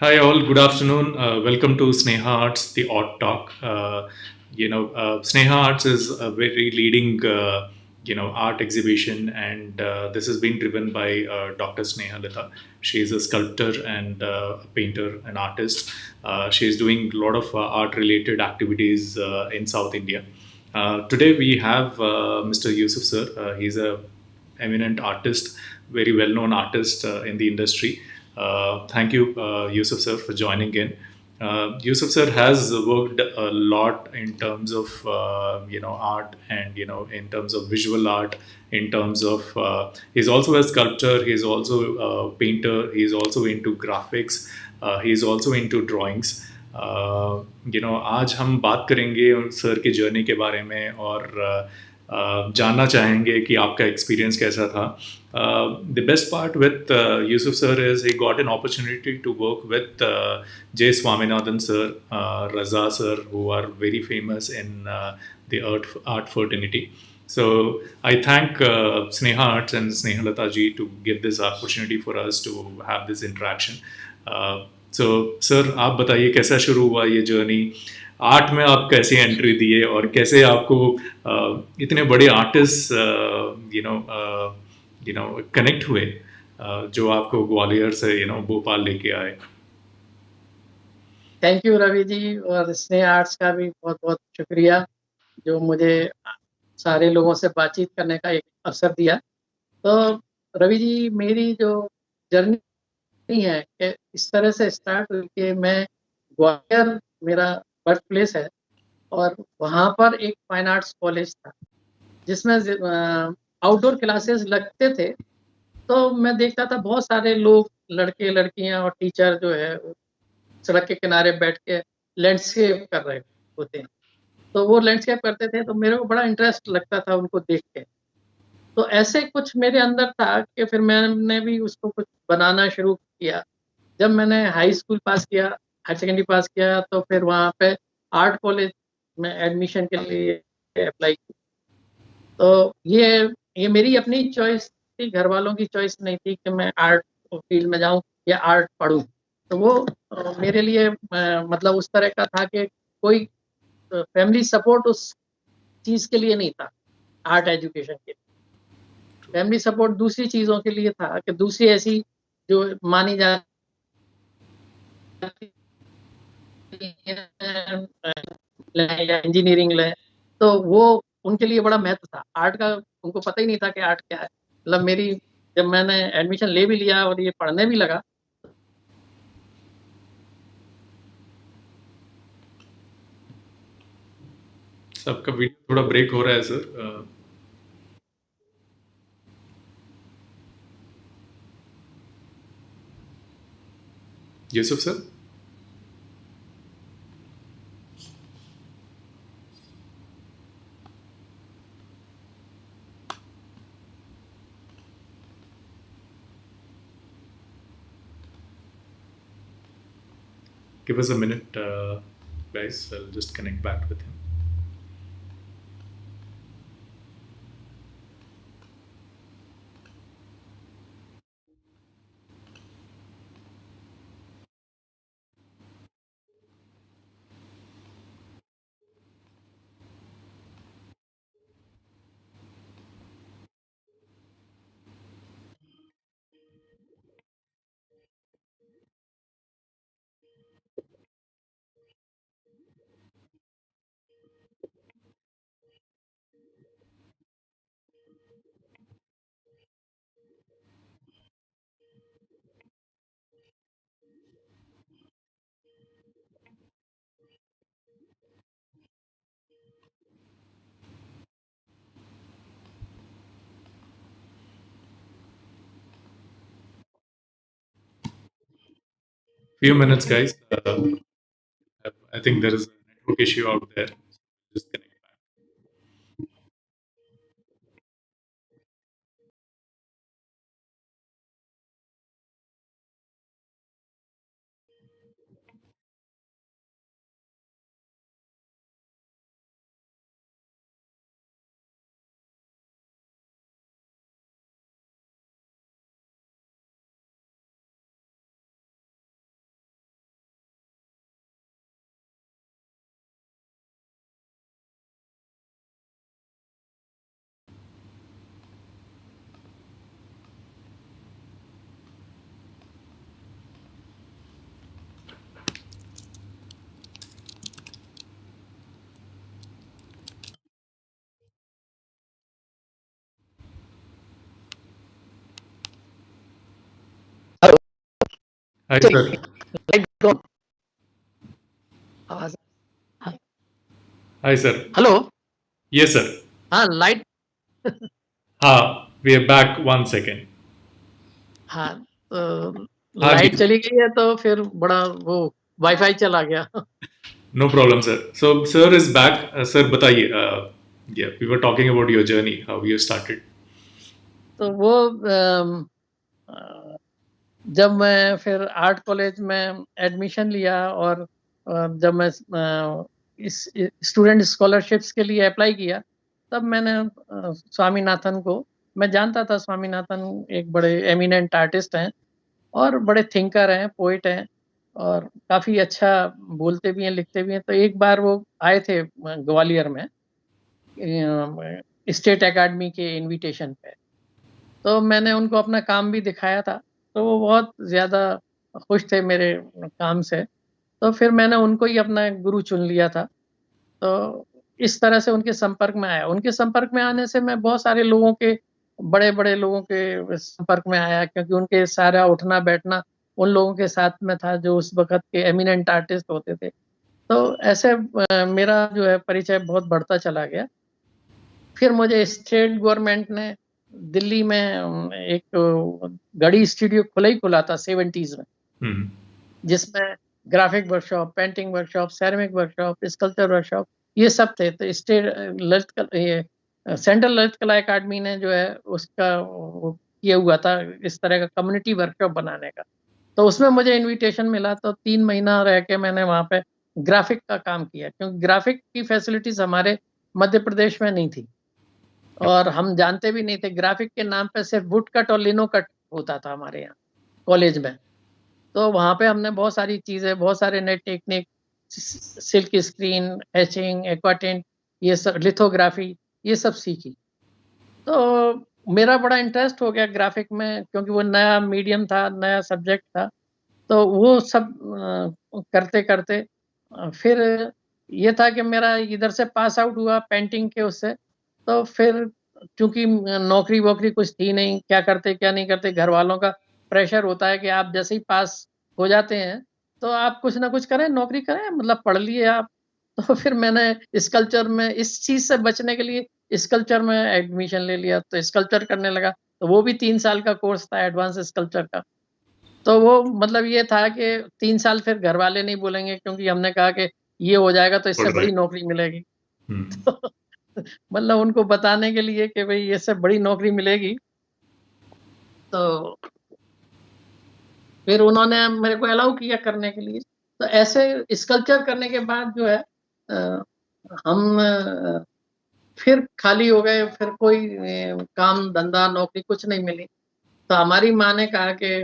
Hi, all. Good afternoon. Welcome to Sneha Arts, the Art Talk. Sneha Arts is a very leading, art exhibition, and this is being driven by Dr. Sneha Lita. She is a sculptor and a painter, an artist. She is doing a lot of art-related activities in South India. Today we have Mr. Yusuf sir. He's a eminent artist, very well-known artist in the industry. Thank you, Yusuf sir, for joining in. Yusuf sir has worked a lot in terms of art and in terms of visual art. In terms of he's also a sculptor. He's also a painter. He's also into graphics. He's also into drawings. आज हम बात करेंगे sir के journey के बारे में और जानना चाहेंगे कि आपका एक्सपीरियंस कैसा था. The best part with Yusuf sir is he got an opportunity to work with J. Swaminathan sir, Raza sir, who are very famous in the art fraternity. So I thank Sneha Arts and Sneha Lata ji to give this opportunity for us to have this interaction. So sir आप बताइए कैसा शुरू हुआ ये journey. Art में आप कैसे entry दिए और कैसे आपको इतने बड़े आर्टिस्ट कनेक्ट हुए जो आपको ग्वालियर से भोपाल लेके आए. थैंक यू रवि जी और स्नेह आर्ट्स का भी बहुत-बहुत शुक्रिया जो मुझे सारे लोगों से बातचीत करने का एक अवसर दिया. तो रवि जी मेरी जो जर्नी है कि इस तरह से स्टार्ट हुई कि मैं ग्वालियर मेरा बर्थ प्लेस है और वहाँ पर एक फाइन आर्ट्स कॉलेज था जिसमें आउटडोर क्लासेस लगते थे. तो मैं देखता था बहुत सारे लोग लड़के लड़कियां और टीचर जो है सड़क के किनारे बैठ के लैंडस्केप कर रहे होते हैं. तो वो लैंडस्केप करते थे तो मेरे को बड़ा इंटरेस्ट लगता था उनको देख के. तो ऐसे कुछ मेरे अंदर था कि फिर मैंने भी उसको कुछ बनाना शुरू किया. जब मैंने हाई स्कूल पास किया, हायर सेकेंडरी पास किया तो फिर वहाँ पे आर्ट कॉलेज में एडमिशन के लिए अप्लाई किया. तो ये मेरी अपनी चॉइस थी, घर वालों की चॉइस नहीं थी कि मैं आर्ट फील्ड में जाऊँ या आर्ट पढूँ. तो वो मेरे लिए मतलब उस तरह का था कि कोई फैमिली सपोर्ट उस चीज़ के लिए नहीं था, आर्ट एजुकेशन के. फैमिली सपोर्ट दूसरी चीज़ों के लिए था कि दूसरी ऐसी जो मानी जाती है या इंजीनियरिंग लें, तो वो उनके लिए बड़ा महत्व था. आर्ट का उनको पता ही नहीं था कि आर्ट क्या है. मतलब मेरी जब मैंने एडमिशन ले भी लिया और ये पढ़ने भी लगा. सबका वीडियो थोड़ा ब्रेक हो रहा है sir. Yusuf sir. Give us a minute, guys. I'll just connect back with him. Few minutes, guys. I think there is a network issue out there. Just connect. Hi, चलिए, sir. Light gone. आवाज। हाँ, Hi, sir. Hello. Yes, sir. हाँ, light. We are back. 1 second. हाँ, तो हाँ जी. Light चली गई है तो फिर बड़ा वो वाईफाई चला गया। No problem, sir. So, sir is back. Sir, बताइए. Yeah, we were talking about your journey, how you started. तो वो अ, जब मैं फिर आर्ट कॉलेज में एडमिशन लिया और जब मैं इस स्टूडेंट स्कॉलरशिप्स के लिए अप्लाई किया, तब मैंने स्वामीनाथन को, मैं जानता था स्वामीनाथन एक बड़े एमिनेंट आर्टिस्ट हैं और बड़े थिंकर हैं, पोएट हैं और काफ़ी अच्छा बोलते भी हैं, लिखते भी हैं। तो एक बार वो आए थे ग्वालियर में स्टेट अकेडमी के इनविटेशन पे। तो मैंने उनको अपना काम भी दिखाया था, तो वो बहुत ज़्यादा खुश थे मेरे काम से। तो फिर मैंने उनको ही अपना गुरु चुन लिया था। तो इस तरह से उनके संपर्क में आया। उनके संपर्क में आने से मैं बहुत सारे लोगों के, बड़े-बड़े लोगों के संपर्क में आया, क्योंकि उनके सारा उठना-बैठना उन लोगों के साथ में था जो उस वक़्त के एमिनेंट आर्टिस्ट होते थे। तो ऐसे मेरा जो है परिचय बहुत बढ़ता चला गया। फिर मुझे स्टेट गवर्नमेंट ने दिल्ली में एक घड़ी स्टूडियो खुला ही खुला था 70s में, Hmm. जिसमें graphic workshop, painting workshop, ceramic workshop, sculpture workshop ये सब थे। तो स्टेट ललित कला, ये सेंट्रल ललित कला अकादमी ने जो है उसका वो किया हुआ था इस तरह का कम्युनिटी वर्कशॉप बनाने का। तो उसमें मुझे इनविटेशन मिला, तो 3 महीना रह के मैंने वहाँ पे ग्राफिक का काम किया, क्योंकि ग्राफिक की फैसिलिटीज़ हमारे मध्य प्रदेश में नहीं थी और हम जानते भी नहीं थे। ग्राफिक के नाम पे सिर्फ वुड कट और लिनो कट होता था हमारे यहाँ कॉलेज में। तो वहाँ पे हमने बहुत सारी चीज़ें, बहुत सारे नए technique, silk screen, etching, aquatint, ये सब लिथोग्राफी, ये सब सीखी। तो मेरा बड़ा इंटरेस्ट हो गया ग्राफिक में, क्योंकि वो नया मीडियम था, नया सब्जेक्ट था। तो वो सब करते-करते फिर ये था कि मेरा इधर से पास आउट हुआ पेंटिंग के उससे, तो फिर चूँकि नौकरी-वोकरी कुछ थी नहीं, क्या करते, क्या नहीं करते, घरवालों का प्रेशर होता है कि आप जैसे ही पास हो जाते हैं, तो आप कुछ ना कुछ करें, नौकरी करें, मतलब पढ़ लिए आप। तो फिर मैंने स्कल्पचर में इस चीज़ से बचने के लिए स्कल्पचर में एडमिशन ले लिया, तो स्कल्पचर करने लगा। तो वो भी 3 साल का कोर्स था एडवांस स्कल्पचर का। तो वो मतलब ये था कि 3 साल फिर घरवाले नहीं बोलेंगे, क्योंकि हमने कहा कि ये हो जाएगा तो इससे पढ़ रहे. बड़ी नौकरी मिलेगी। Hmm. तो मतलब उनको बताने के लिए कि भई इससे बड़ी नौकरी मिलेगी, तो फिर उन्होंने मेरे को अलाउ किया करने के लिए। तो ऐसे स्कल्पचर करने के बाद जो है अ, हम फिर खाली हो गए, फिर कोई काम, धंधा, नौकरी कुछ नहीं मिली। तो हमारी माँ ने कहा कि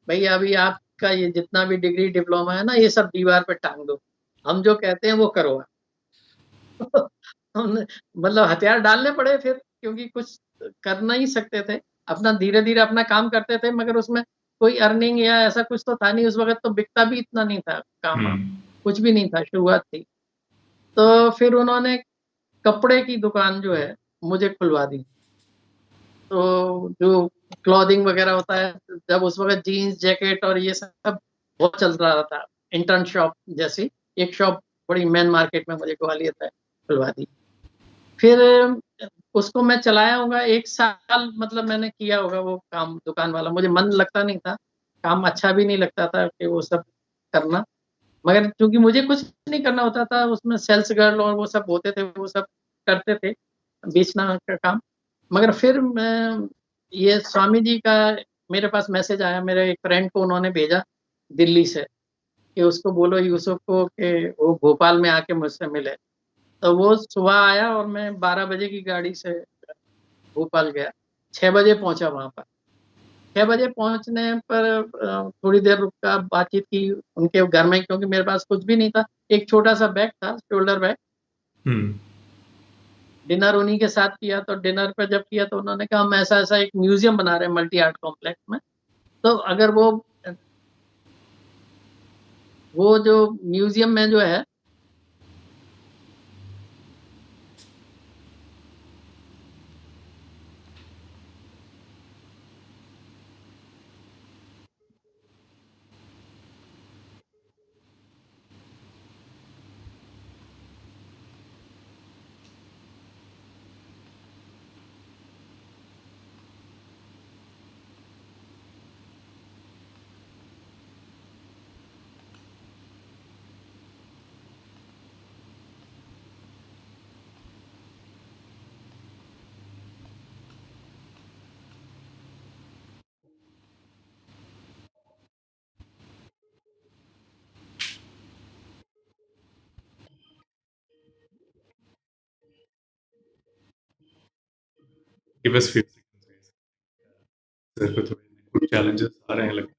भई अभी आपका ये जितना भी डिग्री, डिप्लोमा है ना, ये सब दीवार पे टाँग दो। हम जो कहते हैं वो करो आप। हमने मतलब हथियार डालने पड़े फिर, क्योंकि कुछ कर नहीं सकते थे। अपना धीरे-धीरे अपना काम करते थे, मगर उसमें कोई अर्निंग या ऐसा कुछ तो था नहीं। उस वक़्त तो बिकता भी इतना नहीं था काम-वाम, Hmm. कुछ भी नहीं था, शुरुआत थी। तो फिर उन्होंने कपड़े की दुकान जो है मुझे खुलवा दी। तो जो क्लॉथिंग वगैरह होता है, जब उस वक़्त जीन्स, जैकेट और ये सब बहुत चल रहा था, इंटर्न शॉप जैसी एक शॉप बड़ी मेन मार्केट में मुझे ग्वालियर में खुलवा दी। फिर उसको मैं चलाया होगा 1 साल, मतलब मैंने किया होगा वो काम दुकान वाला। मुझे मन लगता नहीं था, काम अच्छा भी नहीं लगता था कि वो सब करना। मगर चूँकि मुझे कुछ नहीं करना होता था, उसमें सेल्स गर्ल और वो सब होते थे, वो सब करते थे, बेचना का काम। मगर फिर मैं ये स्वामी जी का मेरे पास मैसेज आया, मेरे एक फ्रेंड को उन्होंने भेजा दिल्ली से कि उसको बोलो यूसुफ को कि वो भोपाल में आके मुझसे मिले। तो वो सुबह आया और मैं 12 बजे की गाड़ी से भोपाल गया, 6 बजे पहुँचा वहाँ पर। 6 बजे पहुँचने पर थोड़ी देर रुका, बातचीत की उनके घर में, क्योंकि मेरे पास कुछ भी नहीं था। एक छोटा-सा बैग था, शोल्डर बैग। Hmm. डिनर उन्हीं के साथ किया, तो डिनर पे जब किया तो उन्होंने कहा हम ऐसा-ऐसा एक म्यूज़ियम बना रहे हैं मल्टी आर्ट कॉम्प्लेक्स में। तो अगर वो जो म्यूज़ियम में जो है give us few seconds. Sir को थोड़े कुछ चैलेंजेस आ रहे हैं लगता है।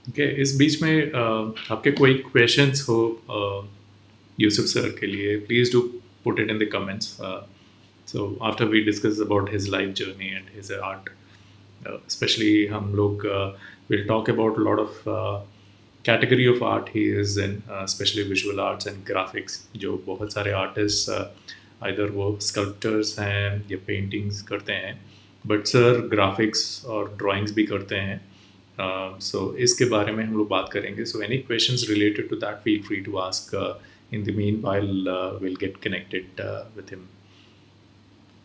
ओके, इस बीच में आपके कोई क्वेश्चंस हो यूसुफ सर के लिए, please do put it in the comments. So after we discuss about his life journey and his art, especially हम लोग will talk about a lot of category of art he is in, especially visual arts and graphics. जो बहुत सारे artists either वो sculptors हैं या paintings करते हैं, but sir graphics और drawings भी करते हैं. So इसके बारे में हम लोग बात करेंगे. So any questions related to that, feel free to ask. In the meanwhile, we'll get connected with him.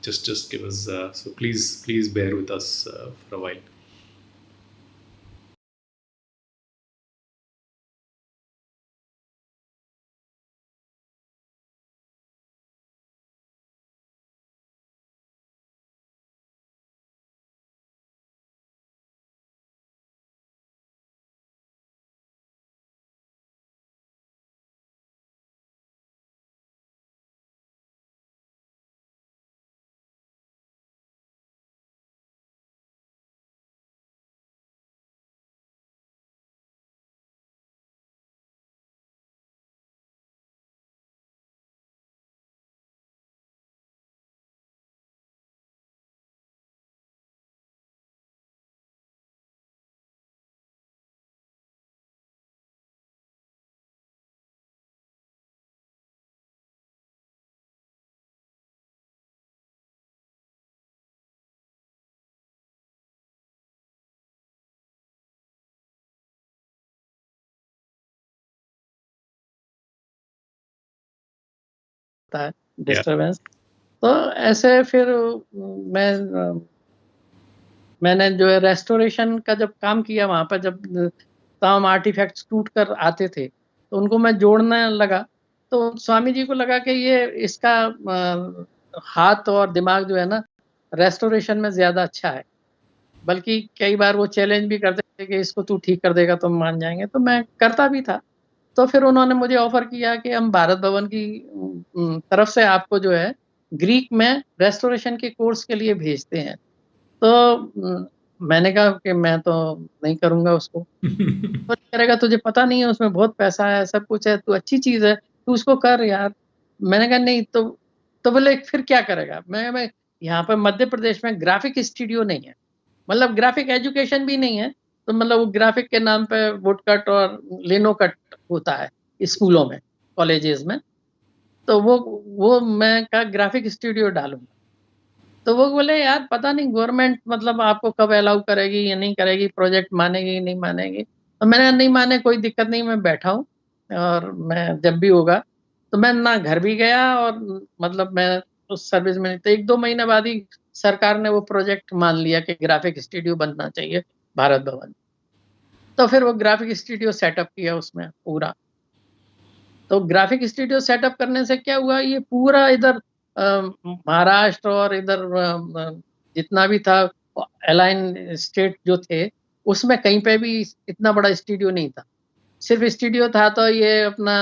Just give us so please bear with us for a while. होता है Yeah. डिस्टरबेंस। तो ऐसे फिर मैं मैंने जो है restoration का जब काम किया वहाँ पर, जब तमाम आर्टिफैक्ट्स टूट कर आते थे तो उनको मैं जोड़ने लगा, तो स्वामी जी को लगा कि ये इसका हाथ और दिमाग जो है ना रेस्टोरेशन में ज़्यादा अच्छा है। बल्कि कई बार वो चैलेंज भी करते थे कि इसको तू ठीक कर देगा तो हम मान जाएँगे, तो मैं करता भी था। तो फिर उन्होंने मुझे ऑफ़र किया कि हम भारत भवन की तरफ से आपको जो है ग्रीक में रेस्टोरेशन के कोर्स के लिए भेजते हैं। तो मैंने कहा कि मैं तो नहीं करूँगा उसको। तो करेगा, तुझे पता नहीं है उसमें बहुत पैसा है, सब कुछ है, तू अच्छी चीज़ है, तू उसको कर यार। मैंने कहा नहीं, तो बोले फिर क्या करेगा? मैं यहाँ पर मध्य प्रदेश में ग्राफ़िक स्टूडियो नहीं है, मतलब ग्राफ़िक एजुकेशन भी नहीं है, तो मतलब वो ग्राफ़िक के नाम पे वुडकट और लिनो कट होता है स्कूलों में, कॉलेजेस में। तो वो मैं कहा ग्राफ़िक स्टूडियो डालूँगा। तो वो बोले यार पता नहीं गवर्नमेंट मतलब आपको कब अलाउ करेगी या नहीं करेगी, प्रोजेक्ट मानेगी नहीं मानेगी। तो मैंने कहा नहीं माने कोई दिक्कत नहीं, मैं बैठा हूँ और मैं जब भी होगा। तो मैं ना घर भी गया और मतलब मैं उस सर्विस में, तो 1-2 महीने बाद ही सरकार ने वो प्रोजेक्ट मान लिया कि ग्राफिक स्टूडियो बनना चाहिए भारत भवन। तो फिर वो ग्राफिक स्टूडियो सेटअप किया उसमें पूरा। तो ग्राफिक स्टूडियो सेटअप करने से क्या हुआ, ये पूरा इधर महाराष्ट्र और इधर जितना भी था अलाइन स्टेट जो थे, उसमें कहीं पे भी इतना बड़ा स्टूडियो नहीं था। सिर्फ स्टूडियो था तो ये अपना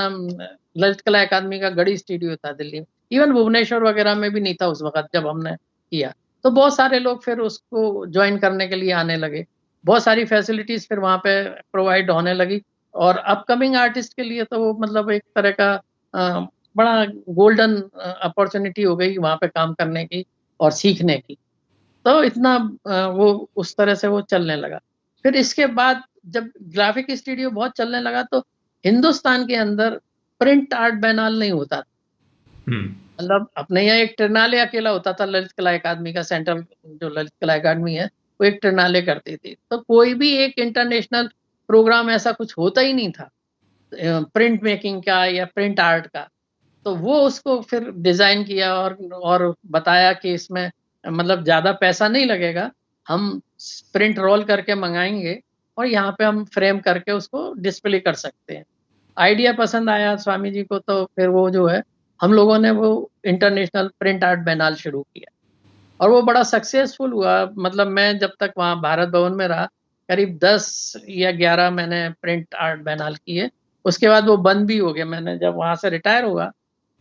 ललित कला अकादमी का गढ़ी स्टूडियो था दिल्ली में। इवन भुवनेश्वर वगैरह में भी नहीं था उस वक़्त जब हमने किया। तो बहुत सारे लोग फिर उसको जॉइन करने के लिए आने लगे। बहुत सारी फैसिलिटीज़ फिर वहाँ पे प्रोवाइड होने लगी और अपकमिंग आर्टिस्ट के लिए तो वो मतलब एक तरह का बड़ा गोल्डन अपॉर्च्युनिटी हो गई वहाँ पे काम करने की और सीखने की। तो इतना वो उस तरह से वो चलने लगा। फिर इसके बाद जब ग्राफिक स्टूडियो बहुत चलने लगा तो हिंदुस्तान के अंदर प्रिंट आर्ट बैनाल नहीं होता। मतलब अपने यहाँ एक ट्रिनाले अकेला होता था, ललित कला अकादमी का सेंट्रल जो ललित कला अकादमी है, वो एक ट्रिनाले करती थी। तो कोई भी एक इंटरनेशनल प्रोग्राम ऐसा कुछ होता ही नहीं था प्रिंट मेकिंग का या प्रिंट आर्ट का। तो वो उसको फिर डिज़ाइन किया और बताया कि इसमें मतलब ज़्यादा पैसा नहीं लगेगा, हम प्रिंट रोल करके मँगाएँगे और यहाँ पे हम फ्रेम करके उसको डिस्प्ले कर सकते हैं। आइडिया पसंद आया स्वामी जी को, तो फिर वो जो है हम लोगों ने वो इंटरनेशनल प्रिंट आर्ट बैनाल शुरू किया और वो बड़ा सक्सेसफुल हुआ। मतलब मैं जब तक वहाँ भारत भवन में रहा, करीब 10 या 11 मैंने प्रिंट आर्ट बैनाल किए। उसके बाद वो बंद भी हो गया। मैंने जब वहाँ से रिटायर हुआ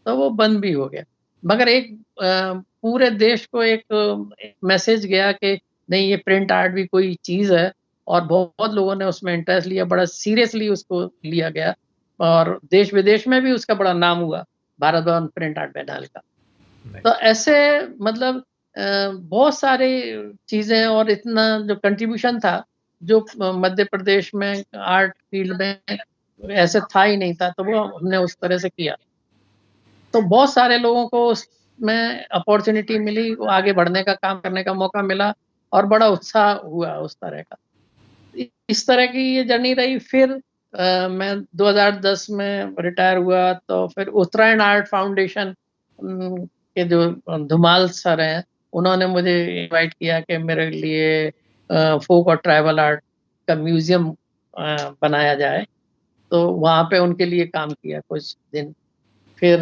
तो वो बंद भी हो गया। मगर एक पूरे देश को एक मैसेज गया कि नहीं, ये प्रिंट आर्ट भी कोई चीज़ है और बहुत लोगों ने उसमें इंटरेस्ट लिया, बड़ा सीरियसली उसको लिया गया और देश-विदेश में भी उसका बड़ा नाम हुआ, भारत भवन प्रिंट आर्ट बैनाल का। तो नाइस। ऐसे मतलब बहुत सारी चीज़ें और इतना जो कंट्रीब्यूशन था, जो मध्य प्रदेश में आर्ट फील्ड में ऐसे था ही नहीं था, तो वो हमने उस तरह से किया। तो बहुत सारे लोगों को उसमें अपॉर्च्युनिटी मिली, वो आगे बढ़ने का, काम करने का मौका मिला और बड़ा उत्साह हुआ उस तरह का। इस तरह की ये जर्नी रही। फिर मैं 2010 में रिटायर हुआ तो फिर उत्तरायण आर्ट फाउंडेशन के जो धुमाल सर हैं, उन्होंने मुझे इनवाइट किया कि मेरे लिए फ़ोक और ट्राइबल आर्ट का म्यूज़ियम बनाया जाए। तो वहाँ पे उनके लिए काम किया कुछ दिन। फिर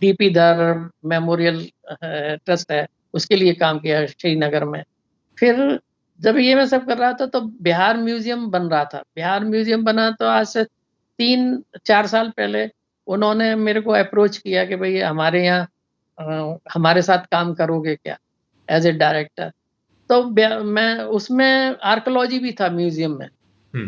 डीपी धर मेमोरियल ट्रस्ट है, उसके लिए काम किया श्रीनगर में। फिर जब ये मैं सब कर रहा था तो बिहार म्यूज़ियम बन रहा था। बिहार म्यूज़ियम बना तो आज से 3-4 साल पहले उन्होंने मेरे को अप्रोच किया कि भई हमारे यहाँ हमारे साथ काम करोगे क्या? As a director. तो मैं उसमें आर्कियोलॉजी भी था म्यूज़ियम में। हुँ।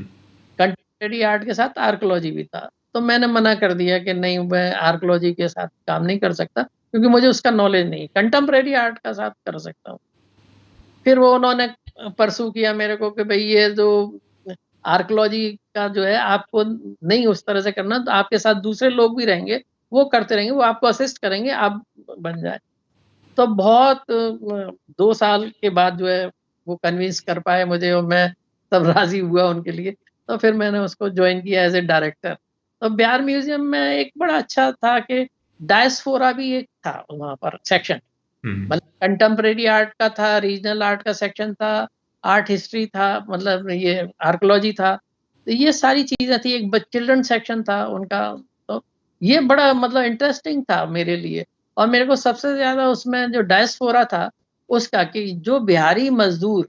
कंटेम्परेरी आर्ट के साथ आर्कियोलॉजी भी था। तो मैंने मना कर दिया कि नहीं, मैं आर्कियोलॉजी के साथ काम नहीं कर सकता क्योंकि मुझे उसका नॉलेज नहीं है। कंटेम्परेरी आर्ट का साथ कर सकता हूँ। फिर वो उन्होंने परस्यू किया मेरे को कि भई ये जो आर्कियोलॉजी का जो है आपको नहीं उस तरह से करना, तो आपके साथ दूसरे लोग भी रहेंगे, वो करते रहेंगे, वो आपको असिस्ट करेंगे, आप बन जाएँ। तो बहुत 2 साल के बाद जो है वो कन्विंस कर पाए मुझे और मैं तब राज़ी हुआ उनके लिए। तो फिर मैंने उसको जॉइन किया एज़ ए डायरेक्टर। तो बिहार म्यूज़ियम में एक बड़ा अच्छा था कि डायस्पोरा भी एक था वहाँ पर सेक्शन। हुँ, हुँ। मतलब कंटेम्परेरी आर्ट का था, रीजनल आर्ट का सेक्शन था, आर्ट हिस्ट्री था, मतलब ये आर्कियोलॉजी था। तो ये सारी चीज़ें थी, एक चिल्ड्रन सेक्शन था उनका। तो ये बड़ा मतलब इंटरेस्टिंग था मेरे लिए और मेरे को सबसे ज़्यादा उसमें जो डायस्पोरा था, उसका कि जो बिहारी मज़दूर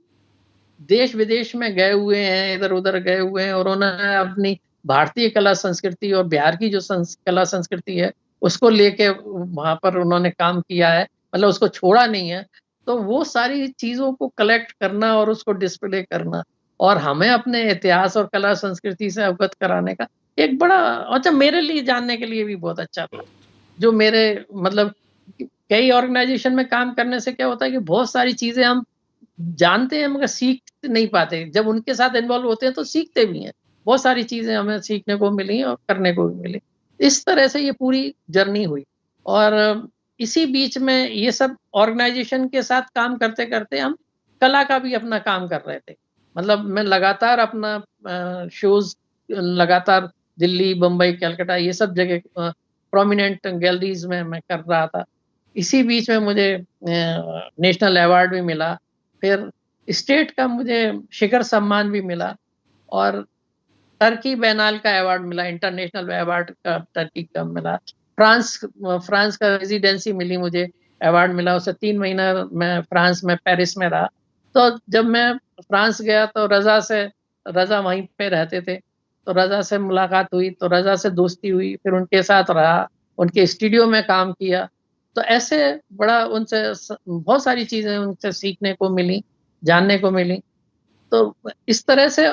देश-विदेश में गए हुए हैं, इधर-उधर गए हुए हैं और उन्होंने अपनी भारतीय कला संस्कृति और बिहार की जो कला संस्कृति है, उसको लेके वहाँ पर उन्होंने काम किया है, मतलब उसको छोड़ा नहीं है। तो वो सारी चीज़ों को कलेक्ट करना और उसको डिस्प्ले करना और हमें अपने इतिहास और कला संस्कृति से अवगत कराने का एक बड़ा अच्छा, मेरे लिए जानने के लिए भी बहुत अच्छा था। जो मेरे मतलब कई ऑर्गेनाइज़ेशन में काम करने से क्या होता है कि बहुत सारी चीज़ें हम जानते हैं मगर सीख नहीं पाते। जब उनके साथ इन्वॉल्व होते हैं तो सीखते भी हैं। बहुत सारी चीज़ें हमें सीखने को मिली और करने को भी मिली। इस तरह से ये पूरी जर्नी हुई और इसी बीच में ये सब ऑर्गेनाइज़ेशन के साथ काम करते-करते हम कला का भी अपना काम कर रहे थे। मतलब मैं लगातार अपना शोज़ लगातार दिल्ली, बम्बई, कलकत्ता ये सब जगह प्रोमिनेंट गैलरीज़ में मैं कर रहा था। इसी बीच में मुझे नेशनल अवार्ड भी मिला। फिर स्टेट का मुझे शिखर सम्मान भी मिला और टर्की बैनाल का अवार्ड मिला, इंटरनेशनल अवार्ड का टर्की का मिला। फ्रांस का रेज़िडेंसी मिली मुझे, अवार्ड मिला। उससे 3 महीना मैं फ्रांस में पेरिस में रहा। तो जब मैं फ्रांस गया तो रज़ा वहीं पे रहते थे। तो रज़ा से मुलाकात हुई, तो रज़ा से दोस्ती हुई, फिर उनके साथ रहा, उनके स्टूडियो में काम किया। तो ऐसे बड़ा उनसे बहुत सारी चीज़ें उनसे सीखने को मिली, जानने को मिली। तो इस तरह से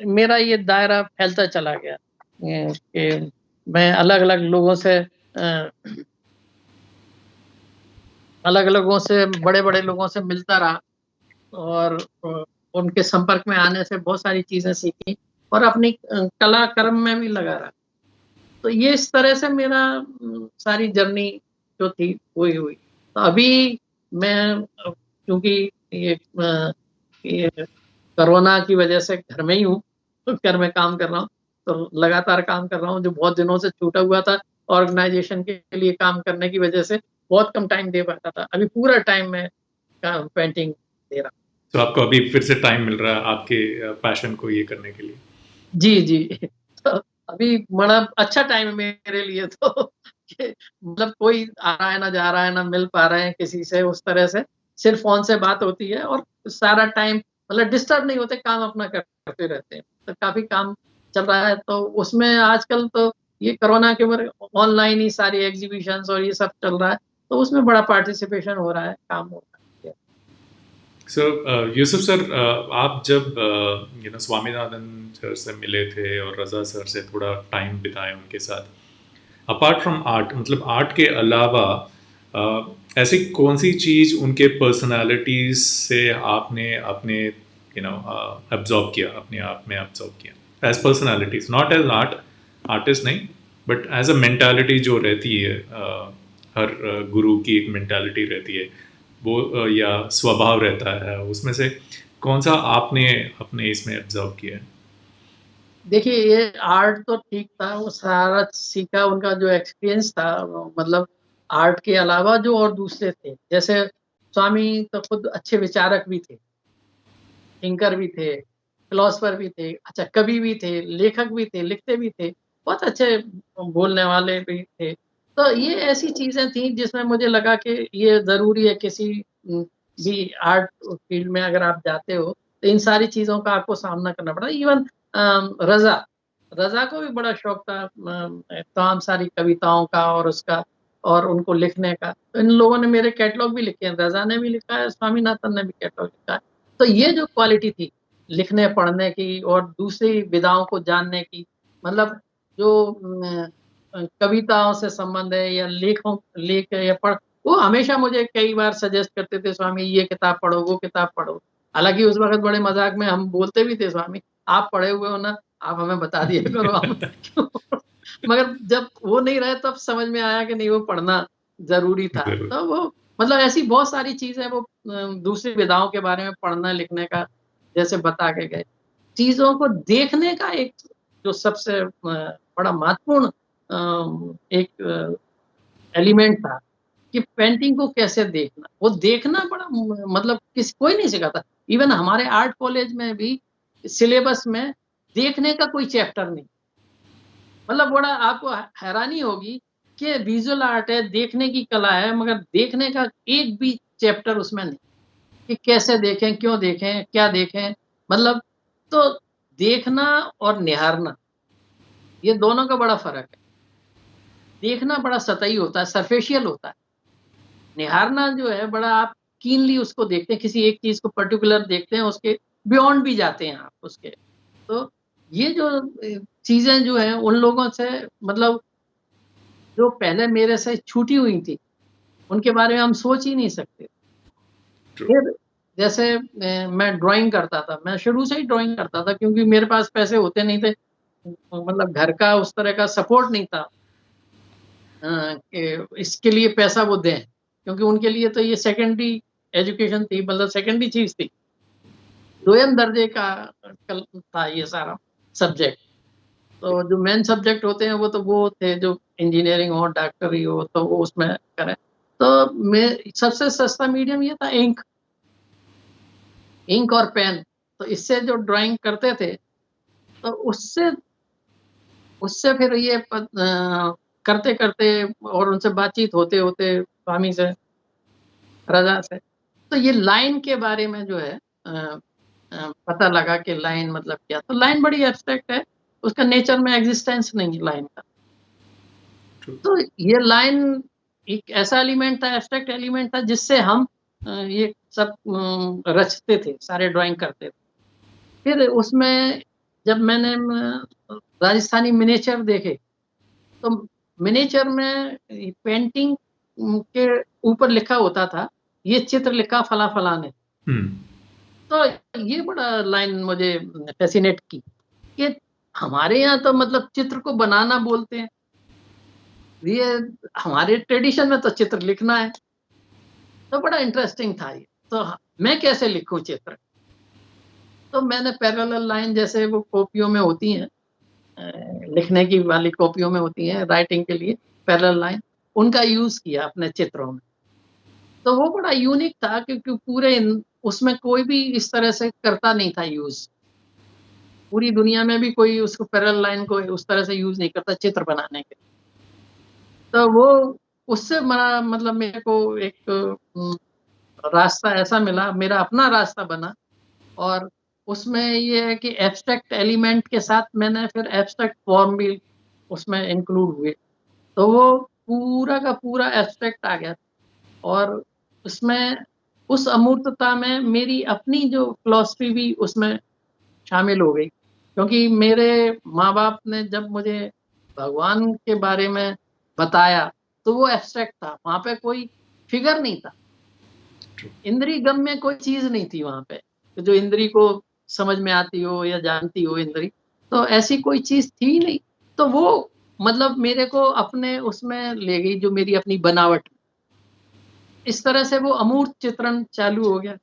मेरा ये दायरा फैलता चला गया कि मैं अलग-अलग लोगों से अलग-अलग लोगों से, बड़े-बड़े लोगों से मिलता रहा और उनके संपर्क में आने से बहुत सारी चीज़ें सीखी और अपनी कला कर्म में भी लगा रहा। तो ये इस तरह से मेरा सारी जर्नी जो थी वही हुई। तो अभी मैं क्योंकि ये ये कोरोना की वजह से घर में ही हूँ, तो घर में काम कर रहा हूँ, तो लगातार काम कर रहा हूँ, जो बहुत दिनों से छूटा हुआ था ऑर्गेनाइज़ेशन के लिए काम करने की वजह से बहुत कम टाइम दे पाता था। अभी पूरा टाइम मैं पेंटिंग दे रहा हूँ। तो आपको अभी फिर से टाइम मिल रहा है आपके पैशन को ये करने के लिए। जी, जी। तो अभी बड़ा अच्छा टाइम है मेरे लिए तो कि मतलब कोई आ रहा है ना जा रहा है, ना मिल पा रहे हैं किसी से उस तरह से, सिर्फ़ फ़ोन से बात होती है और सारा टाइम मतलब डिस्टर्ब नहीं होते, काम अपना करते रहते हैं। तो काफ़ी काम चल रहा है, तो उसमें आजकल तो ये कोरोना के ऊपर ऑनलाइन ही सारी एग्ज़िबिशन्स और ये सब चल रहा है, तो उसमें बड़ा पार्टिसिपेशन हो रहा है, काम हो रहा है। सो यूसुफ सर, आप जब स्वामीनाथन सर से मिले थे और रज़ा सर से थोड़ा टाइम बिताए उनके साथ, अपार्ट फ्रॉम आर्ट, मतलब आर्ट के अलावा ऐसी कौन सी चीज़ उनके पर्सनालिटीज से आपने अपने अब्जॉर्ब किया, अपने आप में अब्जॉर्ब किया as personalities, not as art, artist नहीं, बट एज अ मेंटालिटी जो रहती है, हर गुरु की एक मेंटालिटी रहती है वो, या स्वभाव रहता है, उसमें से कौन सा आपने अपने इसमें ऑब्जर्व किया है? देखिए, ये आर्ट तो ठीक था, वो सारा सीखा उनका जो एक्सपीरियंस था, मतलब आर्ट के अलावा जो और दूसरे थे, जैसे स्वामी तो खुद अच्छे विचारक भी थे, थिंकर भी थे, फिलोसोफर भी थे, अच्छा कवि भी थे, लेखक भी थे, लिखते भी थे, बहुत अच्छे बोलने वाले भी थे। तो ये ऐसी चीज़ें थी जिसमें मुझे लगा कि ये ज़रूरी है किसी भी आर्ट फील्ड में अगर आप जाते हो, तो इन सारी चीज़ों का आपको सामना करना पड़ा। इवन रज़ा, रज़ा को भी बड़ा शौक था तमाम सारी कविताओं का और उसका और उनको लिखने का। तो इन लोगों ने मेरे कैटलॉग भी लिखे हैं, रज़ा ने भी लिखा है, स्वामीनाथन ने भी कैटलॉग लिखा है। तो ये जो क्वालिटी थी, लिखने पढ़ने की और दूसरी विधाओं को जानने की, मतलब जो कविताओं से संबंध है या लेख है या पढ़, वो हमेशा मुझे कई बार सजेस्ट करते थे, स्वामी ये किताब पढ़ो, वो किताब पढ़ो। हालाँकि उस वक़्त बड़े मज़ाक में हम बोलते भी थे, स्वामी आप पढ़े हुए हो ना, आप हमें बता दिया करो हम क्यों मगर जब वो नहीं रहे तब समझ में आया कि नहीं वो पढ़ना ज़रूरी था। जरूर। तो वो मतलब ऐसी बहुत सारी चीज़ें वो दूसरी विधाओं के बारे में पढ़ना लिखने का जैसे बता के गए। चीज़ों को देखने का एक जो सबसे बड़ा महत्वपूर्ण एक एलिमेंट था कि पेंटिंग को कैसे देखना। वो देखना बड़ा मतलब कोई नहीं सिखाता। इवन हमारे आर्ट कॉलेज में भी सिलेबस में देखने का कोई चैप्टर नहीं। मतलब बड़ा आपको हैरानी होगी कि विजुअल आर्ट है, देखने की कला है, मगर देखने का एक भी चैप्टर उसमें नहीं, कि कैसे देखें, क्यों देखें, क्या देखें? मतलब तो देखना और निहारना, ये दोनों का बड़ा फ़र्क है। देखना बड़ा सतही होता है, सरफेशियल होता है। निहारना जो है बड़ा आप कीनली उसको देखते हैं, किसी एक चीज़ को पर्टिकुलर देखते हैं, उसके बियॉन्ड भी जाते हैं आप उसके। तो ये जो चीज़ें जो हैं उन लोगों से मतलब जो पहले मेरे से छूटी हुई थी, उनके बारे में हम सोच ही नहीं सकते। ट्रू। फिर जैसे मैं ड्राइंग करता था, मैं शुरू से ही ड्राइंग करता था क्योंकि मेरे पास पैसे होते नहीं थे। मतलब घर का उस तरह का सपोर्ट नहीं था कि इसके लिए पैसा वो दें, क्योंकि उनके लिए तो ये सेकेंडरी एजुकेशन थी, मतलब सेकेंडरी चीज़ थी। दोयम दर्जे का कल था ये सारा सब्जेक्ट। तो जो मेन सब्जेक्ट होते हैं वो थे जो इंजीनियरिंग हो, डॉक्टरी हो तो वो उसमें करें। तो मैं सबसे सस्ता मीडियम ये था इंक, इंक और पेन। तो इससे जो ड्राइंग करते थे, तो उससे उससे फिर ये करते-करते और उनसे बातचीत होते-होते स्वामी से, रज़ा से, तो ये लाइन के बारे में जो है पता लगा कि लाइन मतलब क्या? तो लाइन बड़ी एब्स्ट्रैक्ट है, उसका नेचर में एक्जिस्टेंस नहीं है लाइन का। ट्रू। तो ये लाइन एक ऐसा एलिमेंट था, एब्स्ट्रैक्ट एलिमेंट था जिससे हम ये सब रचते थे, सारे ड्राइंग करते थे। फिर उसमें जब मैंने राजस्थानी मिनिएचर देखे, तो मिनिएचर में पेंटिंग के ऊपर लिखा होता था, ये चित्र लिखा फला-फला ने। हम्म। तो ये बड़ा लाइन मुझे फ़ैसिनेट की कि हमारे यहाँ तो मतलब चित्र को बनाना बोलते हैं। ये हमारे ट्रेडिशन में तो चित्र लिखना है। तो बड़ा इंटरेस्टिंग था ये। तो मैं कैसे लिखूँ चित्र? तो मैंने पैरेलल लाइन जैसे वो कॉपियों में होती हैं लिखने की वाली कॉपियों में होती हैं राइटिंग के लिए पैरेलल लाइन, उनका यूज़ किया अपने चित्रों में। तो वो बड़ा यूनिक था क्योंकि पूरे उसमें कोई भी इस तरह से करता नहीं था यूज़। पूरी दुनिया में भी कोई उसको पैरेलल लाइन को उस तरह से यूज़ नहीं करता चित्र बनाने के लिए। तो वो उससे बड़ा मतलब मेरे को एक रास्ता ऐसा मिला, मेरा अपना रास्ता बना और उसमें ये है कि एब्स्ट्रैक्ट एलिमेंट के साथ मैंने फिर एब्स्ट्रैक्ट फॉर्म भी उसमें इंक्लूड हुए। तो वो पूरा का पूरा एब्स्ट्रैक्ट आ गया और उसमें उस अमूर्तता में मेरी अपनी जो फ़िलॉसफ़ी भी उसमें शामिल हो गई। क्योंकि मेरे माँ-बाप ने जब मुझे भगवान के बारे में बताया, तो वो एब्स्ट्रैक्ट था, वहाँ पे कोई फ़िगर नहीं था। ट्रू। इंद्रियगम्य कोई चीज़ नहीं थी वहाँ पे, जो इंद्री को समझ में आती हो या जानती हो इंद्री, तो ऐसी कोई चीज़ थी ही नहीं। तो वो मतलब मेरे को अपने उसमें ले गई जो मेरी अपनी बनावट। इस तरह से वो अमूर्त चित्रण चालू हो गया।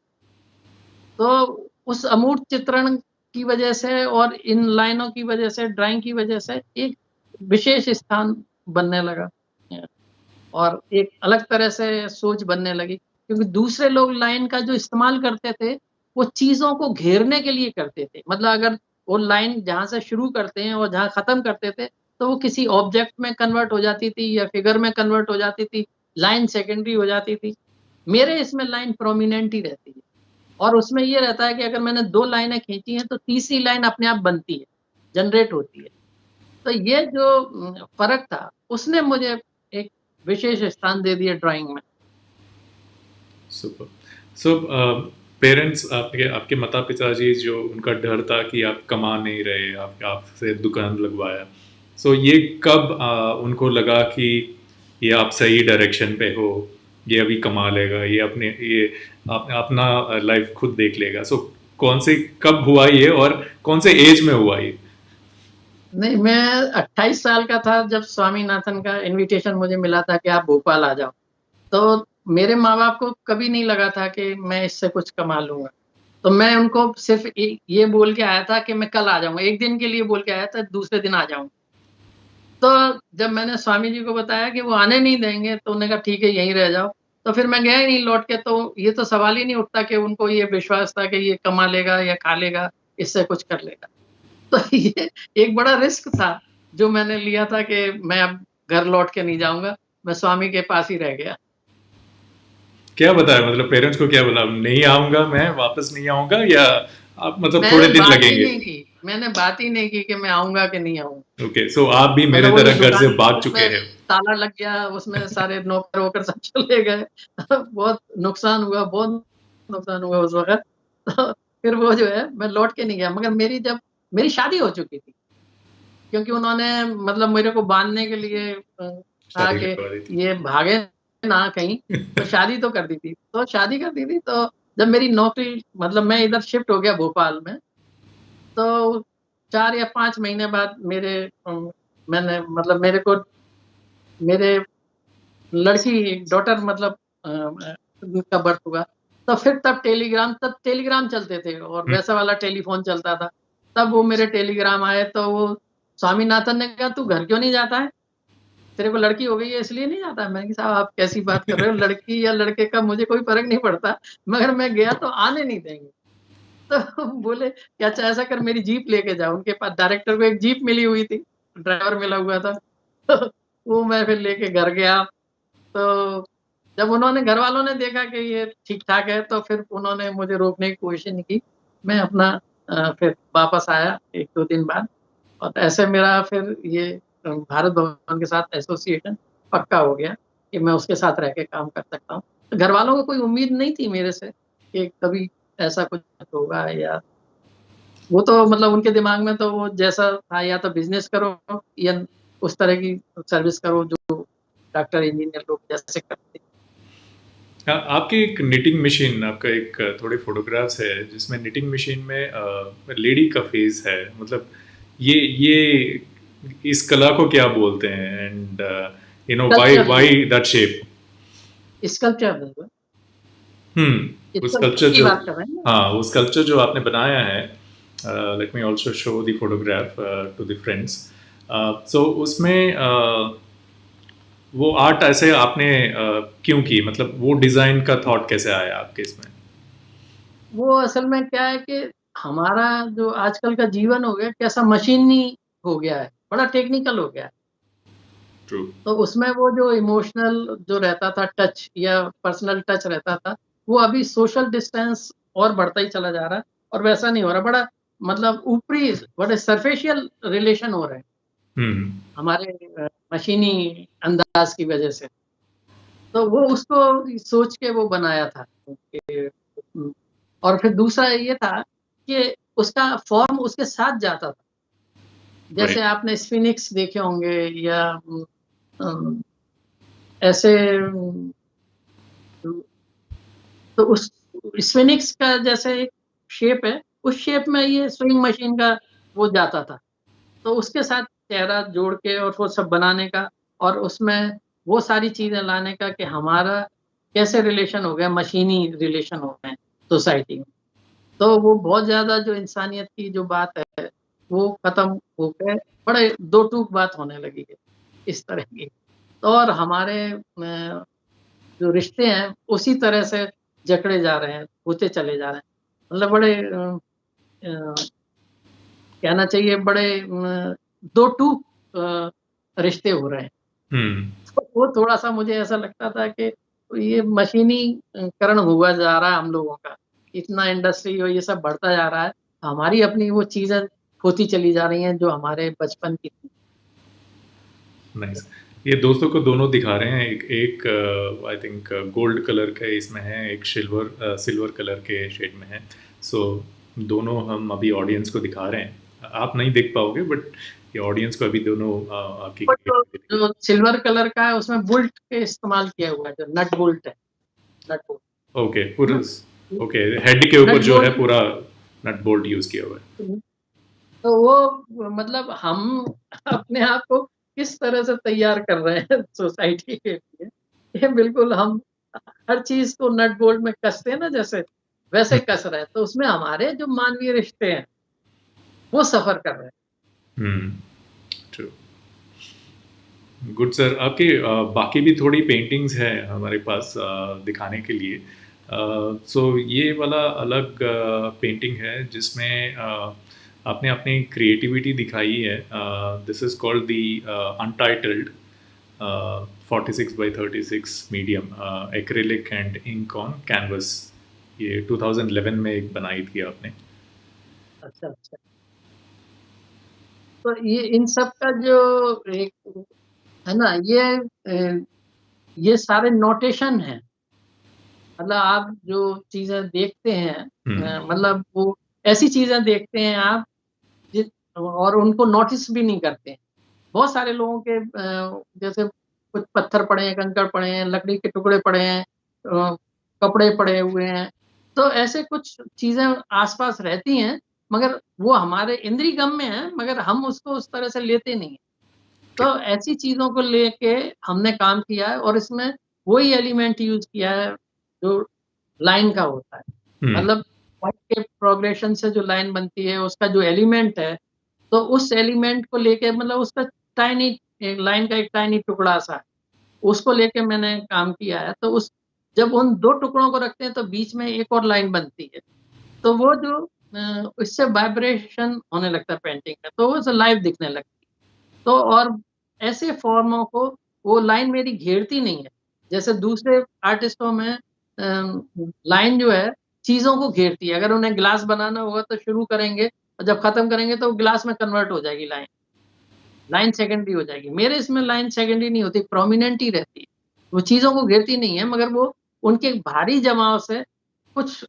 तो उस अमूर्त चित्रण की वजह से और इन लाइनों की वजह से, ड्राइंग की वजह से एक विशेष स्थान बनने लगा। और एक अलग तरह से सोच बनने लगी क्योंकि दूसरे लोग लाइन का जो इस्तेमाल करते थे, वो चीज़ों को घेरने के लिए करते थे। मतलब अगर वो लाइन जहाँ से शुरू करते हैं और जहाँ ख़त्म करते थे, तो वो किसी ऑब्जेक्ट में कन्वर्ट हो जाती थी या फ़िगर में कन्वर्ट हो जाती थी, लाइन सेकेंडरी हो जाती थी। मेरे इसमें लाइन प्रोमिनेंट ही रहती है और उसमें ये रहता है कि अगर मैंने 2 लाइनें खींची हैं, तो तीसरी लाइन अपने आप बनती है, जनरेट होती है। तो ये जो फ़र्क था, उसने मुझे एक विशेष स्थान दे दिया ड्राइंग में। सुपर। सो पेरेंट्स आपके आपके माता पिताजी जो उनका डर था कि आप कमा नहीं रहे, आप आपसे दुकान लगवाया, सो ये कब उनको लगा कि ये आप सही डायरेक्शन पे हो, ये अभी कमा लेगा, ये अपने ये अपना लाइफ खुद देख लेगा, सो कौन से कब हुआ ये और कौन से एज में हुआ ये? नहीं, मैं 28 साल का था जब स्वामीनाथन का इन्विटेशन मुझे मिला था कि आप भोपाल आ जाओ। तो मेरे माँ-बाप को कभी नहीं लगा था कि मैं इससे कुछ कमा लूँगा। तो मैं उनको सिर्फ़ ये बोल के आया था कि मैं कल आ जाऊँगा। 1 दिन के लिए बोल के आया था, दूसरे दिन आ जाऊँगा। तो जब मैंने स्वामी जी को बताया कि वो आने नहीं देंगे, तो उन्होंने कहा ठीक है यहीं रह जाओ। तो फिर मैं गया ही नहीं लौट के, तो ये तो सवाल ही नहीं उठता कि उनको ये विश्वास था कि ये कमा लेगा या खा लेगा, इससे कुछ कर लेगा। तो ये एक बड़ा रिस्क था, जो मैंने लिया था कि मैं अब घर लौट के नहीं जाऊँगा, मैं स्वामी के पास ही रह गया। क्या बताया, मतलब पेरेंट्स को क्या बोला, नहीं आऊंगा, मैं वापस नहीं आऊंगा, या आप मतलब थोड़े मैंने दिन बात ही लगेंगे? नहीं की, मैंने बात ही नहीं की कि मैं आऊँगा कि नहीं आऊँगा। ओके, सो आप भी मेरे मतलब वो जो तरह घर से दुकान थी भाग चुके उसमें हैं। ताला लग गया, उसमें सारे नौकर-वोकर सब चले गए। बहुत नुकसान हुआ, बहुत नुकसान हुआ उस वक़्त। तो फिर वो जो है मैं लौट के नहीं गया, मगर मेरी शादी हो चुकी थी, क्योंकि उन्होंने मतलब मेरे को बाँधने के लिए था शादी कि करवा दी थी। ये भागे ना कहीं, तो शादी तो कर दी थी। तो शादी कर दी थी, तो जब मेरी नौकरी मतलब मैं इधर शिफ्ट हो गया भोपाल में, तो 4 या 5 महीने बाद मैंने मतलब मेरे को मेरे लड़की डॉटर मतलब का बर्थ हुआ। तो फिर तब टेलीग्राम चलते थे और हम्म, वैसा वाला टेलीफ़ोन चलता था। तब वो मेरे टेलीग्राम आए, तो वो स्वामीनाथन ने कहा, "तू घर क्यों नहीं जाता है? तेरे को लड़की हो गई है इसलिए नहीं जाता है?" मैंने कहा, "साहब आप कैसी बात कर रहे हो? लड़की या लड़के का मुझे कोई फ़र्क नहीं पड़ता, मगर मैं गया तो आने नहीं देंगे।" तो बोले कि अच्छा ऐसा कर मेरी जीप लेके जा। उनके पास डायरेक्टर को एक जीप मिली हुई थी, ड्राइवर मिला हुआ था। तो वो मैं फिर लेके घर गया। तो जब उन्होंने घरवालों ने देखा कि ये ठीक-ठाक है, तो फिर उन्होंने मुझे रोकने की कोशिश नहीं की। मैं अपना फिर वापस आया 1-2 दिन बाद और ऐसे मेरा फिर ये भारत भवन के साथ एसोसिएशन पक्का हो गया कि मैं उसके साथ रह के काम कर सकता हूँ। तो घरवालों को कोई उम्मीद नहीं थी मेरे से कि कभी ऐसा कुछ होगा या वो तो मतलब उनके दिमाग में तो वो जैसा था या तो बिज़नेस करो या उस तरह की सर्विस करो जो डॉक्टर, इंजीनियर लोग जैसे करते। हाँ, आपकी एक निटिंग मशीन, आपका एक थोड़े फोटोग्राफ्स है जिसमें निटिंग मशीन में लेडी का फेस है, मतलब ये इस कला को क्या बोलते हैं, and you know why sculpture why that shape? Sculpture बिल्कुल, वो स्कल्पचर स्कल्पचर की जो, बात कर रहे हैं ना? हाँ वो स्कल्पचर जो आपने बनाया है, let me also show the photograph to the friends. So उसमें वो आर्ट ऐसे आपने क्यों की, मतलब वो डिजाइन का थॉट कैसे आया आपके इसमें? वो असल में क्या है कि हमारा जो आजकल का जीवन हो गया कैसा मशीनी हो गया है, बड़ा टेक्निकल हो गया है। ट्रू। तो उसमें वो जो इमोशनल जो रहता था टच या पर्सनल टच रहता था, वो अभी सोशल डिस्टेंस और बढ़ता ही चला जा रहा है और वैसा नहीं हो रहा। बड़ा मतलब ऊपरी बड़े सरफेशियल रिलेशन हो रहे हैं हम्म। हमारे मशीनी अंदाज की वजह से। तो वो उसको सोच के वो बनाया था कि और फिर दूसरा ये था कि उसका फॉर्म उसके साथ जाता था। जैसे राइट। आपने स्फिनिक्स देखे होंगे या अम, ऐसे तो उस स्फिनिक्स का जैसे एक शेप है, उस शेप में ये स्विंग मशीन का वो जाता था। तो उसके साथ चेहरा जोड़ के और वो सब बनाने का और उसमें वो सारी चीज़ें लाने का कि हमारा कैसे रिलेशन हो गया, मशीनी रिलेशन हो गए सोसाइटी में। तो वो बहुत ज़्यादा जो इंसानियत की जो बात है, वो खत्म हो के बड़े दो टूक बात होने लगी है, इस तरह की। तो और हमारे जो रिश्ते हैं, उसी तरह से जकड़े जा रहे हैं, होते चले जा रहे हैं। मतलब बड़े अ, कहना चाहिए बड़े दो टूक रिश्ते हो रहे हैं। हम्म। तो वो थोड़ा-सा मुझे ऐसा लगता था कि ये मशीनीकरण हुआ जा रहा है हम लोगों का। इतना इंडस्ट्री और ये सब बढ़ता जा रहा है। हमारी अपनी वो चीज़ें खोती चली जा रही हैं जो हमारे बचपन की थी। नाइस। ये दोस्तों को दोनों दिखा रहे हैं, एक एक आई थिंक गोल्ड कलर के इसमें है, एक सिल्वर कलर के शेड में है। सो दोनों हम अभी ऑडियंस को दिखा रहे हैं, आप नहीं देख पाओगे बट ये ऑडियंस को अभी दोनों आपकी बट क्रिएटिविटी। जो सिल्वर कलर का है उसमें बोल्ट के इस्तेमाल किया हुआ है, जो नट बोल्ट है, नट बोल्ट। ओके, पूरा। हुँ, ओके, हेड के ऊपर नट जो है बोल्ट पूरा नट बोल्ट यूज़ किया हुआ है। तो वो मतलब हम अपने आप को किस तरह से तैयार कर रहे हैं सोसाइटी के लिए। ये बिल्कुल हम हर चीज़ को नट बोल्ट में कसते हैं ना जैसे, वैसे कस रहे हैं। तो उसमें हमारे जो मानवीय रिश्ते हैं, वो सफ़र कर रहे हैं। हुँ, ट्रू। गुड सर, आपके बाकी भी थोड़ी पेंटिंग्स हैं हमारे पास दिखाने के लिए। सो ये वाला अलग पेंटिंग है जिसमें आपने अपनी क्रिएटिविटी दिखाई है। This is called the untitled 46 by 36 medium acrylic and ink on canvas. ये 2011 में एक बनाई थी आपने। अच्छा, अच्छा। तो ये इन सब का जो एक है ना, ये सारे नोटेशन हैं। मतलब आप जो चीज़ें देखते हैं हुँ, मतलब वो ऐसी चीज़ें देखते हैं आप जिस और उनको नोटिस भी नहीं करते हैं। बहुत सारे लोगों के जैसे कुछ पत्थर पड़े हैं, कंकड़ पड़े हैं, लकड़ी के टुकड़े पड़े हैं, कपड़े पड़े हुए हैं। तो ऐसे कुछ चीज़ें आस-पास रहती हैं, मगर वो हमारे इंद्रियगम्य हैं, मगर हम उसको उस तरह से लेते नहीं हैं। ठीक। तो ऐसी चीज़ों को लेके हमने काम किया है और इसमें वही एलिमेंट यूज़ किया है, जो लाइन का होता है। हुँ, मतलब पॉइंट के प्रोग्रेशन से जो लाइन बनती है, उसका जो एलिमेंट है, तो उस एलिमेंट को लेके मतलब उसका टाइनी एक लाइन का एक टाइनी टुकड़ा-सा है, उसको लेके मैंने काम किया है। तो उस जब उन 2 टुकड़ों को रखते हैं, तो बीच में एक और लाइन बनती है। तो वो जो इससे वाइब्रेशन होने लगता है पेंटिंग में, तो वो लाइव दिखने लगती है। तो और ऐसे फ़ॉर्मों को वो लाइन मेरी घेरती नहीं है। जैसे दूसरे आर्टिस्टों में लाइन जो है चीज़ों को घेरती है। अगर उन्हें ग्लास बनाना होगा तो शुरू करेंगे और जब ख़त्म करेंगे तो ग्लास में कन्वर्ट हो जाएगी लाइन। लाइन सेकेंडरी हो जाएगी। मेरे इसमें लाइन सेकेंडरी नहीं होती, प्रोमिनेंट ही रहती है। वो चीज़ों को घेरती नहीं है मगर वो उनके भारी जमाव से कुछ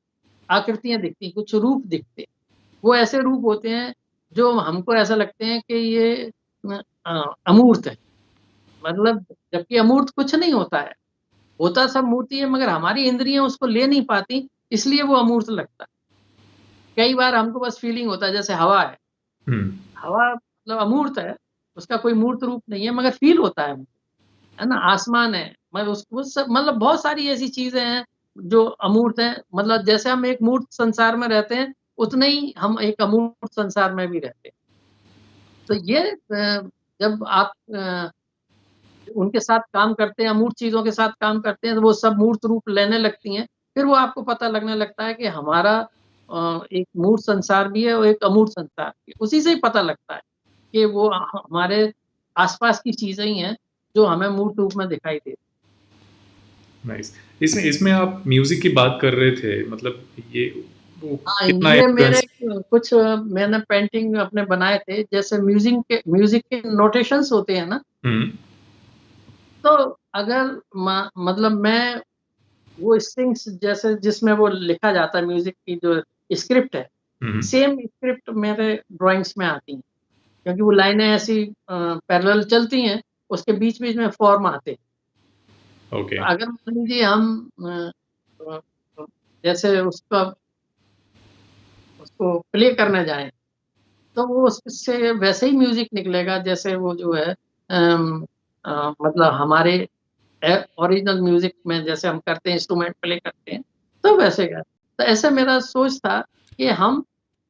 आकृतियाँ दिखती हैं, कुछ रूप दिखते हैं। वो ऐसे रूप होते हैं जो हमको ऐसा लगते हैं कि ये अमूर्त है। मतलब जबकि अमूर्त कुछ नहीं होता है। होता सब मूर्ति है मगर हमारी इंद्रियाँ उसको ले नहीं पाती, इसलिए वो अमूर्त लगता है। कई बार हमको बस फीलिंग होता है जैसे हवा है। हुँ, हवा मतलब अमूर्त है, उसका कोई मूर्त रूप नहीं है मगर फ़ील होता है हमको, है ना? आसमान है, मैं उसको सब मतलब बहुत सारी ऐसी चीज़ें हैं जो अमूर्त हैं। मतलब जैसे हम एक मूर्त संसार में रहते हैं, उतने ही हम एक अमूर्त संसार में भी रहते हैं। तो ये जब आप उनके साथ काम करते हैं, अमूर्त चीज़ों के साथ काम करते हैं, तो वो सब मूर्त रूप लेने लगती हैं। फिर वो आपको पता लगने लगता है कि हमारा एक मूर्त संसार भी है और एक अमूर्त संसार भी है। उसी से ही पता लगता है कि वो हमारे आस-पास की चीज़ें ही हैं, जो हमें मूर्त रूप में दिखाई देती हैं। नाइस। इसमें इसमें आप म्यूज़िक की बात कर रहे थे, मतलब ये वो हाँ, कितना ये मेरे इन्फ्लुएंस। कुछ मैंने पेंटिंग अपने बनाए थे, जैसे म्यूज़िक के नोटेशंस होते हैं ना, हुँ, तो अगर मतलब मैं वो स्ट्रिंग्स जैसे जिसमें वो लिखा जाता है म्यूज़िक की जो स्क्रिप्ट है, हुँ, हुँ, सेम स्क्रिप्ट मेरे ड्राइंग्स में आती हैं, क्योंकि वो लाइनें ऐसी पैरेलल चलती हैं, उसके बीच-बीच में फॉर्म आते हैं। ओके। तो अगर मान लीजिए हम अ अ, जैसे उसको प्ले करने जाएँ, तो वो उससे वैसे ही म्यूज़िक निकलेगा जैसे वो जो है मतलब हमारे ओरिजिनल म्यूज़िक में जैसे हम करते हैं, इंस्ट्रूमेंट प्ले करते हैं, तो वैसे का। तो ऐसा मेरा सोच था कि हम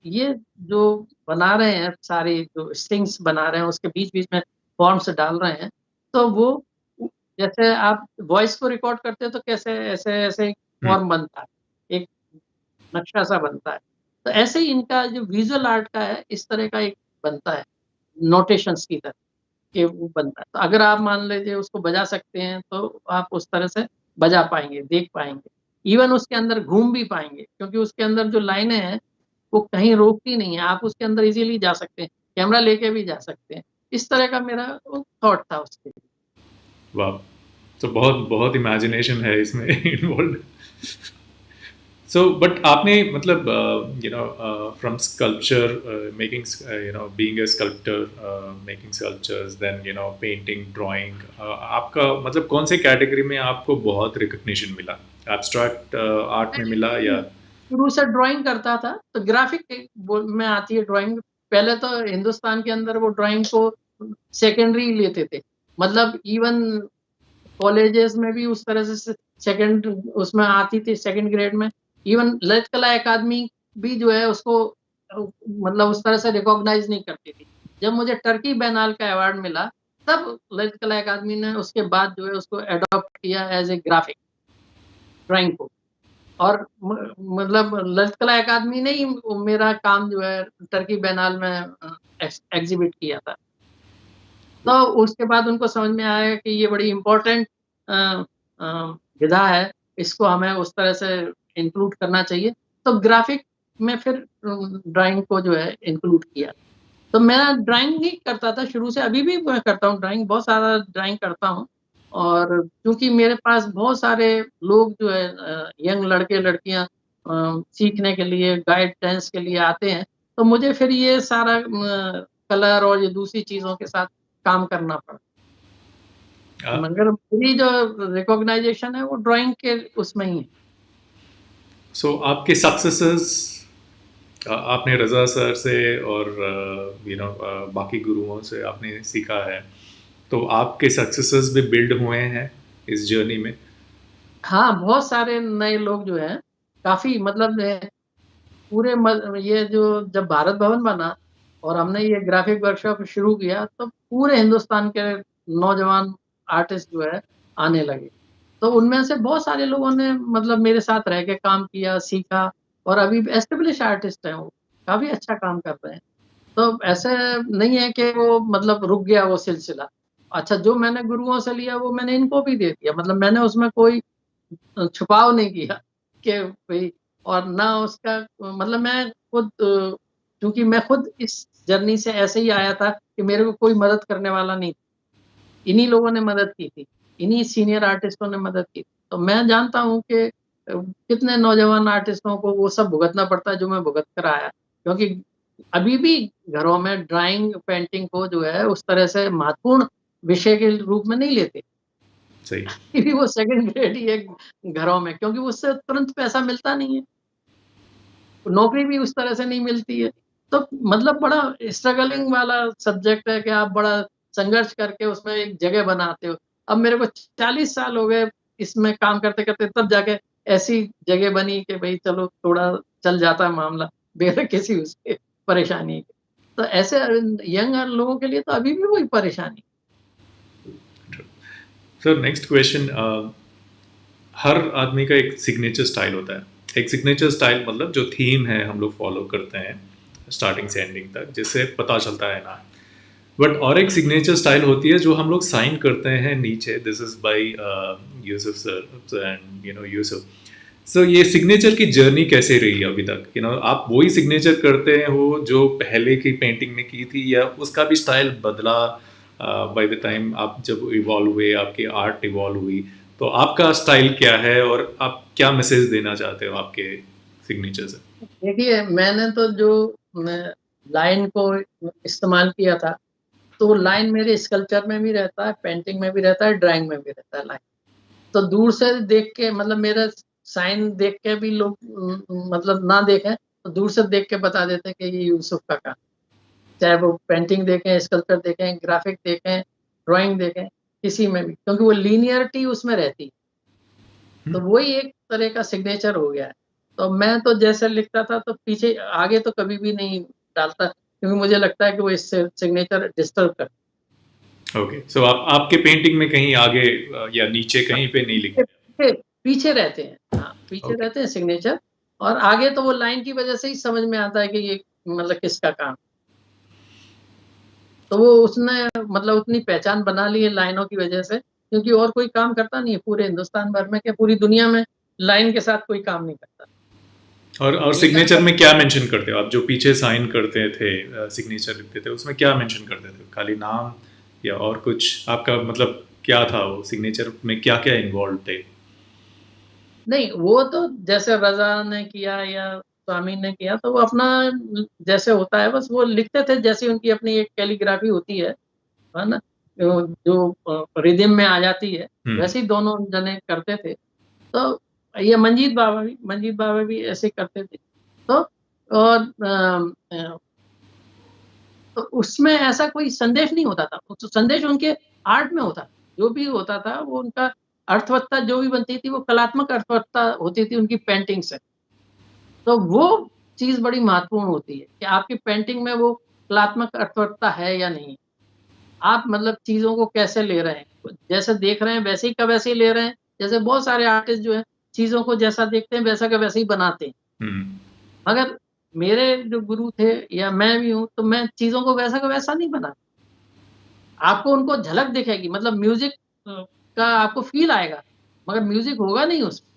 ये जो बना रहे हैं, सारी जो स्ट्रिंग्स बना रहे हैं, उसके बीच-बीच में फॉर्म्स डाल रहे हैं, तो वो उ जैसे आप वॉइस को रिकॉर्ड करते हो तो कैसे ऐसे-ऐसे हुँ, फॉर्म बनता है, एक नक्शा-सा बनता है। तो ऐसे ही इनका जो विज़ुअल आर्ट का है, इस तरह का एक बनता है, नोटेशंस की तरह। कि वो बनता है। तो अगर आप मान लीजिए उसको बजा सकते हैं, तो आप उस तरह से बजा पाएँगे, देख पाएँगे। इवन उसके अंदर घूम भी पाएँगे, क्योंकि उसके अंदर जो लाइनें हैं, वो कहीं रोकती नहीं है। आप उसके अंदर इज़िली जा सकते हैं, कैमरा लेके भी जा सकते हैं। इस तरह का मेरा वो थॉट था उसके लिए। वाह! तो बहुत बहुत इमेजिनेशन है इसमें इन्वॉल्व्ड। सो बट आपने मतलब from sculpture making, being a sculptor, making sculptures, then painting, drawing, आपका मतलब कौन से कैटेगरी में आपको बहुत रिकग्निशन मिला? एब्स्ट्रैक्ट आर्ट में मिला मैं या? शुरू से ड्राइंग करता था, तो ग्राफ़िक एक वो में आती है ड्राइंग। पहले तो हिंदुस्तान के अंदर वो ड्राइंग को सेकेंडरी लेते थे। मतलब इवन कॉलेजेस में भी उस तरह से सेकंड उसमें आती थी सेकंड ग्रेड में। इवन ललित कला अकादमी भी जो है उसको मतलब उस तरह से रिकॉग्नाइज़ नहीं करती थी। जब मुझे टर्की बैनाल का अवार्ड मिला, तब ललित कला अकादमी ने उसके बाद जो है उसको एडॉप्ट किया एज़ ए ग्राफ़िक ड्राइंग को। और मतलब ललित कला अकादमी ने ही मेरा काम जो है टर्की बैनाल में एग्ज़िबिट किया था। तो उसके बाद उनको समझ में आया कि ये बड़ी इम्पोर्टेंट अ विधा है, इसको हमें उस तरह से इंक्लूड करना चाहिए। तो ग्राफ़िक में फिर ड्राइंग को जो है इंक्लूड किया। तो मैं ड्राइंग ही करता था शुरू से, अभी भी मैं करता हूँ ड्राइंग, बहुत सारा ड्राइंग करता हूँ। और चूँकि मेरे पास बहुत सारे लोग जो है यंग लड़के-लड़कियाँ सीखने के लिए, गाइडेंस के लिए आते हैं, तो मुझे फिर ये सारा कलर और ये दूसरी चीज़ों के साथ काम करना पड़ा। मगर मेरी जो रिकॉग्नाइज़ेशन है वो ड्राइंग के उसमें ही है। सो आपके सक्सेसेस, आपने रज़ा सर से और बाकी गुरुओं से आपने सीखा है, तो आपके सक्सेसेस भी बिल्ड हुए हैं इस जर्नी में? हाँ, बहुत सारे नए लोग जो हैं, काफ़ी मतलब पूरे ये जो जब भारत भवन बना और हमने ये ग्राफ़िक वर्कशॉप शुरू किया, तो पूरे हिंदुस्तान के नौजवान आर्टिस्ट जो है आने लगे। तो उनमें से बहुत सारे लोगों ने मतलब मेरे साथ रह के काम किया, सीखा और अभी एस्टेब्लिश आर्टिस्ट हैं वो, काफ़ी अच्छा काम कर रहे हैं। तो ऐसे नहीं है कि वो मतलब रुक गया वो सिलसिला। अच्छा, जो मैंने गुरुओं से लिया वो मैंने इनको भी दे दिया, मतलब मैंने उसमें कोई छुपाव नहीं किया कि भई, और ना उसका मतलब मैं खुद चूँकि मैं खुद इस जर्नी से ऐसे ही आया था कि मेरे को कोई मदद करने वाला नहीं। इन्हीं लोगों ने मदद की थी, इन्हीं सीनियर आर्टिस्टों ने मदद की। तो मैं जानता हूँ कि कितने नौजवान आर्टिस्टों को वो सब भुगतना पड़ता है जो मैं भुगत कर आया। क्योंकि अभी भी घरों में ड्राइंग, पेंटिंग को जो है उस तरह से महत्वपूर्ण विषय के रूप में नहीं लेते। सही। अभी भी वो सेकंड ग्रेड ही है घरों में, क्योंकि उससे तुरंत पैसा मिलता नहीं है। नौकरी भी उस तरह से नहीं मिलती है। तो मतलब बड़ा स्ट्रगलिंग वाला सब्जेक्ट है कि आप बड़ा संघर्ष करके उसमें एक जगह बनाते हो। अब मेरे को 40 साल हो गए इसमें काम करते-करते, तब जाके ऐसी जगह बनी कि भई चलो थोड़ा चल जाता है मामला बगैर किसी उसके परेशानी के। तो ऐसे यंग लोगों के लिए तो अभी भी वही परेशानी। सर नेक्स्ट क्वेश्चन, हर आदमी का एक सिग्नेचर स्टाइल होता है, एक सिग्नेचर स्टाइल मतलब जो थीम है हम लोग फॉलो करते हैं स्टार्टिंग से एंडिंग तक, जिससे पता चलता है ना। बट और एक सिग्नेचर स्टाइल होती है जो हम लोग साइन करते हैं नीचे, this is by Yusuf sir and Yusuf. So ये सिग्नेचर की जर्नी कैसे रही अभी तक? आप वही सिग्नेचर करते हो जो पहले की पेंटिंग में की थी, या उसका भी स्टाइल बदला बाय द टाइम आप जब इवॉल्व हुए, आपकी आर्ट इवॉल्व हुई? तो आपका स्टाइल क्या है और आप क्या मैसेज देना चाहते हो आपके सिग्नेचर से? देखिए, मैंने तो जो मैं लाइन को इस्तेमाल किया था, तो लाइन मेरे स्कल्पचर में भी रहता है, पेंटिंग में भी रहता है, ड्राइंग में भी रहता है लाइन। तो दूर से देख के मतलब मेरा साइन देख के भी लोग मतलब ना देखें, तो दूर से देख के बता देते हैं कि ये यूसुफ का काम। चाहे वो पेंटिंग देखें, स्कल्पचर देखें, ग्राफिक देखें, ड्राइंग देखें, किसी में भी, क्योंकि वो लीनियरिटी उसमें रहती है। तो वही एक तरह का सिग्नेचर हो गया है। तो मैं तो जैसे लिखता था तो पीछे आगे तो कभी भी नहीं डालता, क्योंकि मुझे लगता है कि वो इससे सिग्नेचर डिस्टर्ब करता ओके, सो आप आपके पेंटिंग में कहीं आगे या नीचे कहीं पे नहीं है। लिखते? पीछे पीछे रहते हैं, हाँ, पीछे ओके। रहते हैं सिग्नेचर, और आगे तो वो लाइन की वजह से ही समझ में आता है कि ये मतलब किसका काम। तो वो उसने मतलब उतनी पहचान बना ली है लाइनों की वजह से, क्योंकि और कोई काम करता नहीं है पूरे हिंदुस्तान भर में, क्या पूरी दुनिया में लाइन के साथ कोई काम नहीं करता। और ये सिग्नेचर में क्या मेंशन करते हो आप? जो पीछे साइन करते थे, सिग्नेचर लिखते थे, उसमें क्या मेंशन करते थे? खाली नाम या और कुछ आपका मतलब क्या था? वो सिग्नेचर में क्या क्या इन्वॉल्व थे? नहीं, वो तो जैसे रज़ा ने किया या स्वामी ने किया, तो वो अपना जैसे होता है बस वो लिखते थे, जैसी उनकी अपनी एक कैलीग्राफी होती है ना? जो रिदम में आ जाती है, हम्म। वैसे ही दोनों जने करते थे। तो ये मंजीत बाबा भी ऐसे करते थे। तो और तो उसमें ऐसा कोई संदेश नहीं होता था, तो संदेश उनके आर्ट में होता था। जो भी होता था वो उनका अर्थवत्ता जो भी बनती थी, वो कलात्मक अर्थवत्ता होती थी उनकी पेंटिंग से। तो वो चीज़ बड़ी महत्वपूर्ण होती है कि आपकी पेंटिंग में वो कलात्मक अर्थवत्ता है या नहीं। आप मतलब चीज़ों को कैसे ले रहे हैं, जैसे देख रहे हैं वैसे ही का वैसे ही ले रहे हैं। जैसे बहुत सारे आर्टिस्ट जो हैं, चीज़ों को जैसा देखते हैं वैसा का वैसे ही बनाते हैं। हम्म। मगर मेरे जो गुरु थे या मैं भी हूँ, तो मैं चीज़ों को वैसा का वैसा नहीं बनाता। आपको उनको झलक दिखेगी, मतलब म्यूज़िक का आपको फ़ील आएगा, मगर म्यूज़िक होगा नहीं उसमें।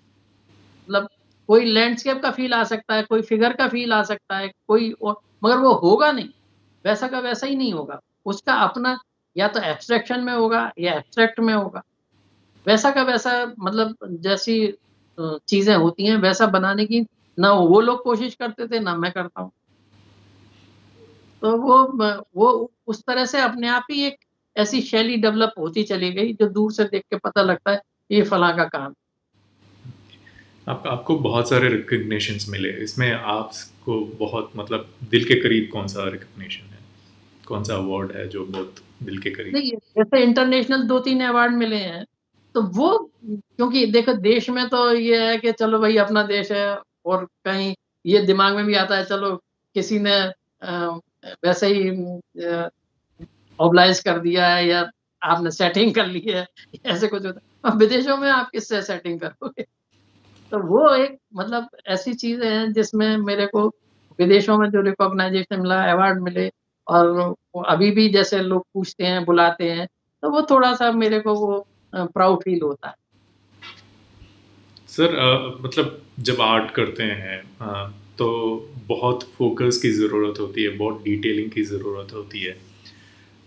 मतलब कोई लैंडस्केप का फ़ील आ सकता है, कोई फ़िगर का फ़ील आ सकता है, कोई मगर वो होगा नहीं, वैसा का वैसा ही नहीं होगा। उसका अपना या तो एब्स्ट्रैक्शन में होगा या एब्स्ट्रैक्ट में होगा। वैसा का वैसा मतलब जैसी चीज़ें होती हैं, वैसा बनाने की ना वो लोग कोशिश करते थे, ना मैं करता हूँ। तो वो उस तरह से अपने आप ही एक ऐसी शैली डेवलप होती चली गई, जो दूर से देख के पता लगता है, ये फलाँ का काम। आपको बहुत सारे रिकग्निशंस मिले इसमें, आपको बहुत मतलब दिल के करीब कौन सा रिकग्निशन है? कौन सा अवार्ड है जो बहुत दिल के करीब? नहीं, जैसे इंटरनेशनल 2-3 अवार्ड मिले हैं, तो वो क्योंकि देखो देश में तो ये है कि चलो भई अपना देश है, और कहीं ये दिमाग में भी आता है चलो किसी ने वैसे ही ऑब्लाइज कर दिया है या आपने सेटिंग कर ली है, ऐसे कुछ होता है। अब विदेशों में आप किससे सेटिंग करोगे? तो वो एक मतलब ऐसी चीज़ें हैं जिसमें मेरे को विदेशों में जो रिकॉग्नाइज़ेशन मिला, अवार्ड मिले, और वो अभी भी जैसे लोग पूछते हैं, बुलाते हैं, तो वो थोड़ा-सा मेरे को वो प्राउड फ़ील होता है। सर मतलब जब आर्ट करते हैं तो बहुत फोकस की ज़रूरत होती है, बहुत डिटेलिंग की ज़रूरत होती है।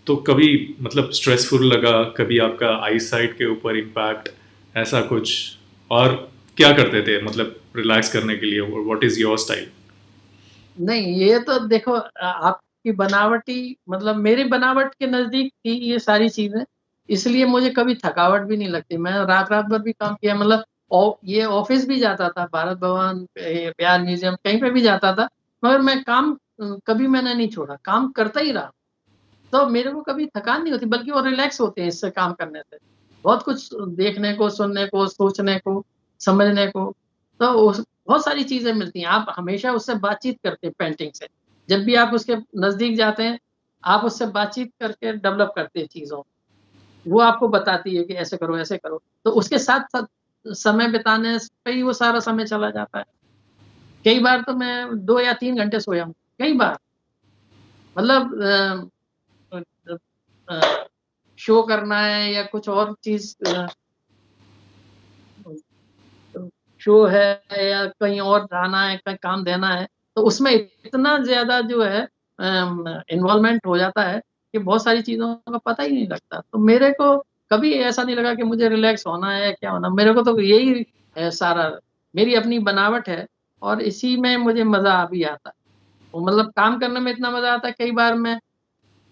तो कभी मतलब स्ट्रेसफुल लगा, कभी आपका आई साइट के ऊपर इम्पैक्ट, ऐसा कुछ? और क्या करते थे मतलब रिलैक्स करने के लिए? What is your style? नहीं, ये तो देखो आपकी बनावटी मतलब मेरी बनावट के नज़दीक थी ये सारी चीज़ें, इसलिए मुझे कभी थकावट भी नहीं लगती। मैं रात-रात भर भी काम किया, मतलब ये ऑफ़िस भी जाता था, भारत भवन, बिहार म्यूज़ियम, कहीं पे भी जाता था, मगर मैं काम कभी मैंने नहीं छोड़ा, काम करता ही रहा। तो मेरे को कभी थकान नहीं होती, बल्कि वो रिलैक्स होते हैं इससे काम करने से। बहुत कुछ देखने को, सुनने को, सोचने को, समझने को, तो उस बहुत सारी चीज़ें मिलती हैं। आप हमेशा उससे बातचीत करते हैं पेंटिंग से। जब भी आप उसके नज़दीक जाते हैं, आप उससे बातचीत करके डेवलप करते हैं चीज़ों को। वो आपको बताती है कि ऐसे करो, ऐसे करो। तो उसके साथ-साथ समय बिताने पे ही वो सारा समय चला जाता है। कई बार तो मैं 2 या 3 घंटे सोया हूँ, कई बार। मतलब शो करना है या कुछ और चीज़ शो है या कहीं और जाना है, कहीं काम देना है, तो उसमें इतना ज़्यादा जो है इन्वॉल्वमेंट हो जाता है कि बहुत सारी चीज़ों का पता ही नहीं लगता। तो मेरे को कभी ऐसा नहीं लगा कि मुझे रिलैक्स होना है या क्या होना, मेरे को तो यही है सारा, मेरी अपनी बनावट है और इसी में मुझे मज़ा भी आता है। वो मतलब काम करने में इतना मज़ा आता है, कई बार मैं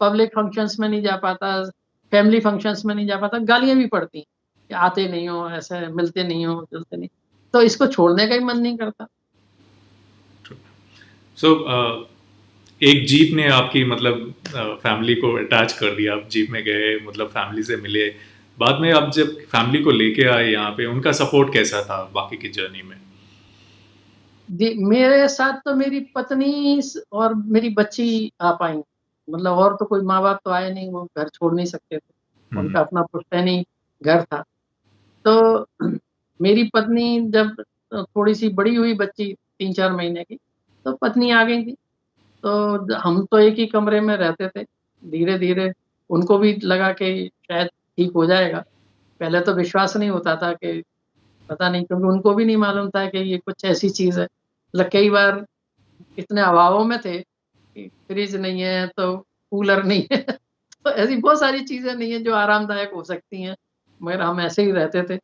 पब्लिक फंक्शंस में नहीं जा पाता, फैमिली फंक्शंस में नहीं जा पाता, गालियाँ भी पड़ती हैं कि आते नहीं हो, ऐसे मिलते नहीं हो, जुलते नहीं। तो इसको छोड़ने का ही मन नहीं करता। सो एक जीप ने आपकी मतलब फैमिली को अटैच कर दिया, आप जीप में गए, मतलब फैमिली से मिले। बाद में आप जब फैमिली को लेके आए यहाँ पे, उनका सपोर्ट कैसा था बाकी की जर्नी में? जी, मेरे साथ तो मेरी पत्नी और मेरी बच्ची आ पाई। मतलब और तो कोई माँ-बाप तो आए नहीं, वो घर छोड़ नहीं सकते थे। हम्म। उनका अपना पुश्तैनी घर था। तो मेरी पत्नी जब थोड़ी-सी बड़ी हुई बच्ची 3-4 महीने की, तो पत्नी आ गई थी। तो हम तो एक ही कमरे में रहते थे। धीरे-धीरे उनको भी लगा कि शायद ठीक हो जाएगा। पहले तो विश्वास नहीं होता था कि पता नहीं, क्योंकि उनको भी नहीं मालूम था कि ये कुछ ऐसी चीज़ है। मतलब कई बार इतने अभावों में थे कि फ्रिज नहीं है, तो कूलर नहीं है। तो ऐसी बहुत सारी चीज़ें नहीं है जो आरामदायक हो सकती हैं, मगर हम ऐसे ही रहते थे।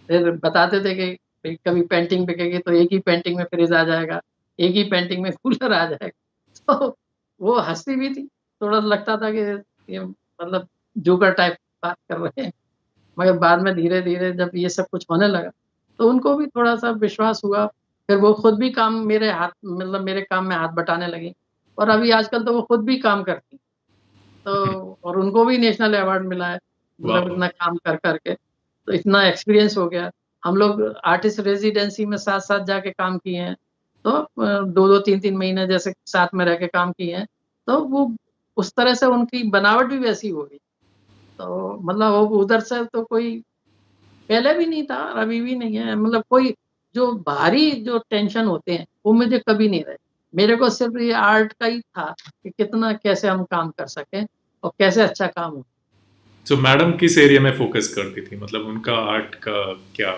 फिर बताते थे कि भई कभी पेंटिंग बिकेगी तो एक ही पेंटिंग में फ्रिज आ जाएगा, एक ही पेंटिंग में कूलर आ जाएगा। तो वो हँसती भी थी, थोड़ा लगता था कि ये मतलब जोकर टाइप बात कर रहे हैं। मगर बाद में धीरे-धीरे जब ये सब कुछ होने लगा, तो उनको भी थोड़ा-सा विश्वास हुआ। फिर वो खुद भी काम मेरे हाथ मतलब मेरे काम में हाथ बटाने लगी और अभी आजकल तो वो खुद भी काम करती हैं। तो और उनको भी नेशनल अवार्ड मिला है, मतलब वाह। इतना काम कर के, तो इतना एक्सपीरियंस हो गया। हम लोग आर्टिस्ट रेज़िडेंसी में साथ-साथ जाके काम किए हैं, तो 2-2 3-3 महीने जैसे साथ में रह के काम किए हैं, तो वो उस तरह से उनकी बनावट भी वैसी हो गई। तो मतलब वो उधर से तो कोई पहले भी नहीं था और अभी भी नहीं है, मतलब कोई जो बाहरी जो टेंशन होते हैं, वो मुझे कभी नहीं रहे। मेरे को सिर्फ़ ये आर्ट का ही था कि कितना कैसे हम काम कर सकें और कैसे अच्छा काम हो। सो मैडम किस एरिया में फोकस करती थी, मतलब उनका आर्ट का क्या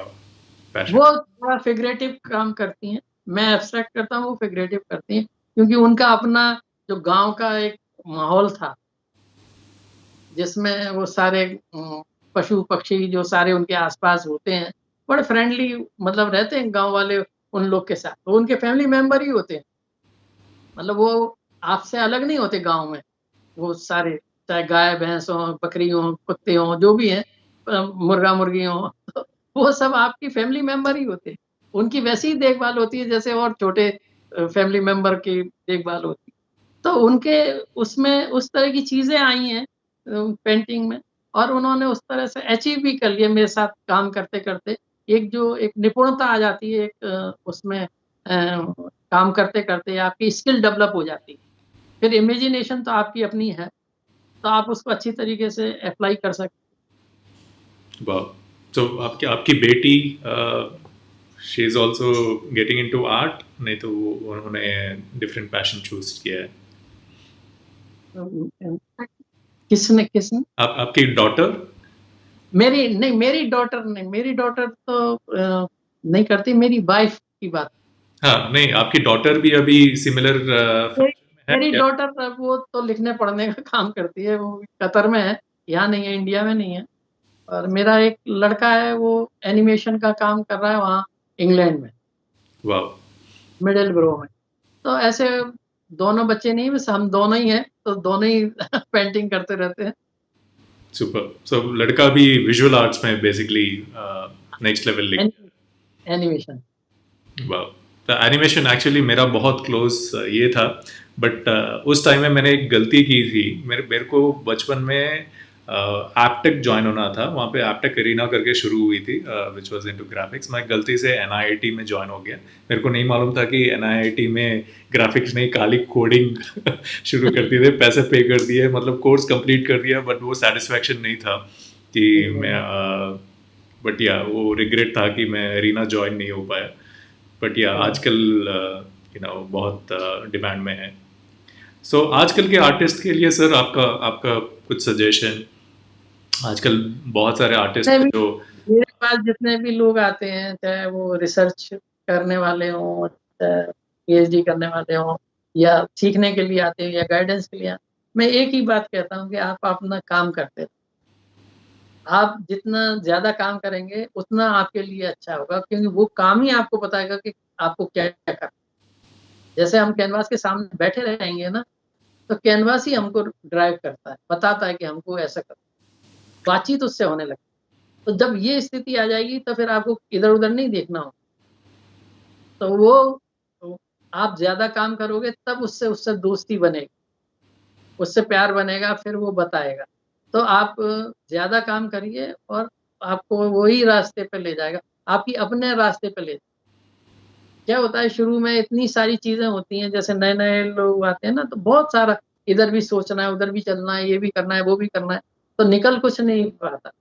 पैशन? वो थोड़ा फिगरेटिव काम करती हैं, मैं एब्स्ट्रैक्ट करता हूँ, वो फिगरेटिव करती हैं, क्योंकि उनका अपना जो गाँव का एक माहौल था, जिसमें वो सारे पशु-पक्षी जो सारे उनके आस-पास होते हैं, बड़े फ्रेंडली मतलब रहते हैं गाँव वाले उन लोग के साथ, तो उनके फैमिली मेंबर ही होते हैं। मतलब वो आपसे अलग नहीं होते गाँव में, वो सारे, चाहे गाय-भैंस हों, बकरी हों, कुत्ते हों, जो भी हैं, मुर्गा-मुर्गी हों, तो वो सब आपकी फैमिली मेंबर ही होते हैं। उनकी वैसी ही देखभाल होती है जैसे और छोटे फैमिली मेंबर की देखभाल होती है। तो उनके उसमें उस तरह की चीज़ें आई हैं पेंटिंग में और उन्होंने उस तरह से अचीव भी कर लिया मेरे साथ काम करते-करते। एक जो एक निपुणता आ जाती है एक उसमें काम करते-करते आपकी स्किल डेवलप हो जाती है। फिर इमेजिनेशन तो आपकी अपनी है, तो आप उसको अच्छी तरीके से अप्लाई कर सकते। वाह। तो आपकी आपकी बेटी she is also getting into art, नहीं तो उन्होंने डिफरेंट पैशन चूज किया है? किसने किसने? आपकी डॉटर? मेरी डॉटर नहीं, मेरी डॉटर तो नहीं करती, मेरी वाइफ की बात। हाँ, नहीं, आपकी डॉटर भी अभी सिमिलर मेरी फैशन में है मेरी क्या? डॉटर वो तो लिखने-पढ़ने का काम करती है, वो कतर में है, यहाँ नहीं है, इंडिया में नहीं है। और मेरा एक लड़का है, वो एनिमेशन का काम कर रहा है वहाँ इंग्लैंड में, वाह। मिडलब्रो में। तो ऐसे दोनों बच्चे नहीं, बस हम दोनों ही हैं, तो दोनों ही पेंटिंग करते रहते हैं। सुपर। सो लड़का भी विजुअल आर्ट्स में बेसिकली नेक्स्ट लेवल ले एनि गया। एनिमेशन। वाह। तो एनिमेशन एक्चुअली मेरा बहुत क्लोज ये था, बट उस टाइम में मैंने एक गलती की थी। मेरे मेरे को बचपन में एपटेक ज्वाइन होना था, वहाँ पे एपटेक एरिना करके शुरू हुई थी, विच वाज इनटू ग्राफिक्स। मैं गलती से एनआईआईटी में ज्वाइन हो गया। मेरे को नहीं मालूम था कि एनआईआईटी में ग्राफिक्स नहीं, खाली कोडिंग शुरू कर दिए थे, पैसे पे कर दिए, मतलब कोर्स कंप्लीट कर दिया, बट वो सेटिस्फैक्शन नहीं था कि मैं, बट या वो रिग्रेट था कि मैं एरिना ज्वाइन नहीं हो पाया। बट या हाँ। आजकल बहुत डिमांड में है। सो आजकल के आर्टिस्ट के लिए सर आपका आपका कुछ सजेशन। आजकल बहुत सारे आर्टिस्ट जितने हैं भी जो मेरे पास जितने भी लोग आते हैं, चाहे वो रिसर्च करने वाले हों, चाहे पीएचडी करने वाले हों, या सीखने के लिए आते हैं या गाइडेंस के लिए मैं एक ही बात कहता हूँ कि आप अपना काम करते रहो। आप जितना ज़्यादा काम करेंगे, उतना आपके लिए अच्छा होगा, क्योंकि वो काम ही आपको बताएगा कि आपको क्या-क्या करना है। जैसे हम कैनवास के सामने बैठे रहेंगे ना, तो कैनवास ही हमको ड्राइव करता है, बताता है कि हमको ऐसा करना है। बातचीत उससे होने लगती है। तो जब ये स्थिति आ जाएगी, तो फिर आपको इधर-उधर नहीं देखना होगा। तो तो आप ज़्यादा काम करोगे, तब उससे उससे दोस्ती बनेगी, उससे प्यार बनेगा, फिर वो बताएगा। तो आप ज़्यादा काम करिए और आपको वही रास्ते पे ले जाएगा, आपकी अपने रास्ते पे ले। क्या होता है, शुरू में इतनी सारी चीज़ें होती हैं, जैसे नए-नए लोग आते हैं ना, तो बहुत सारा इधर भी सोचना है, उधर भी चलना है, ये भी करना है, वो भी करना है, तो निकल कुछ नहीं पाता।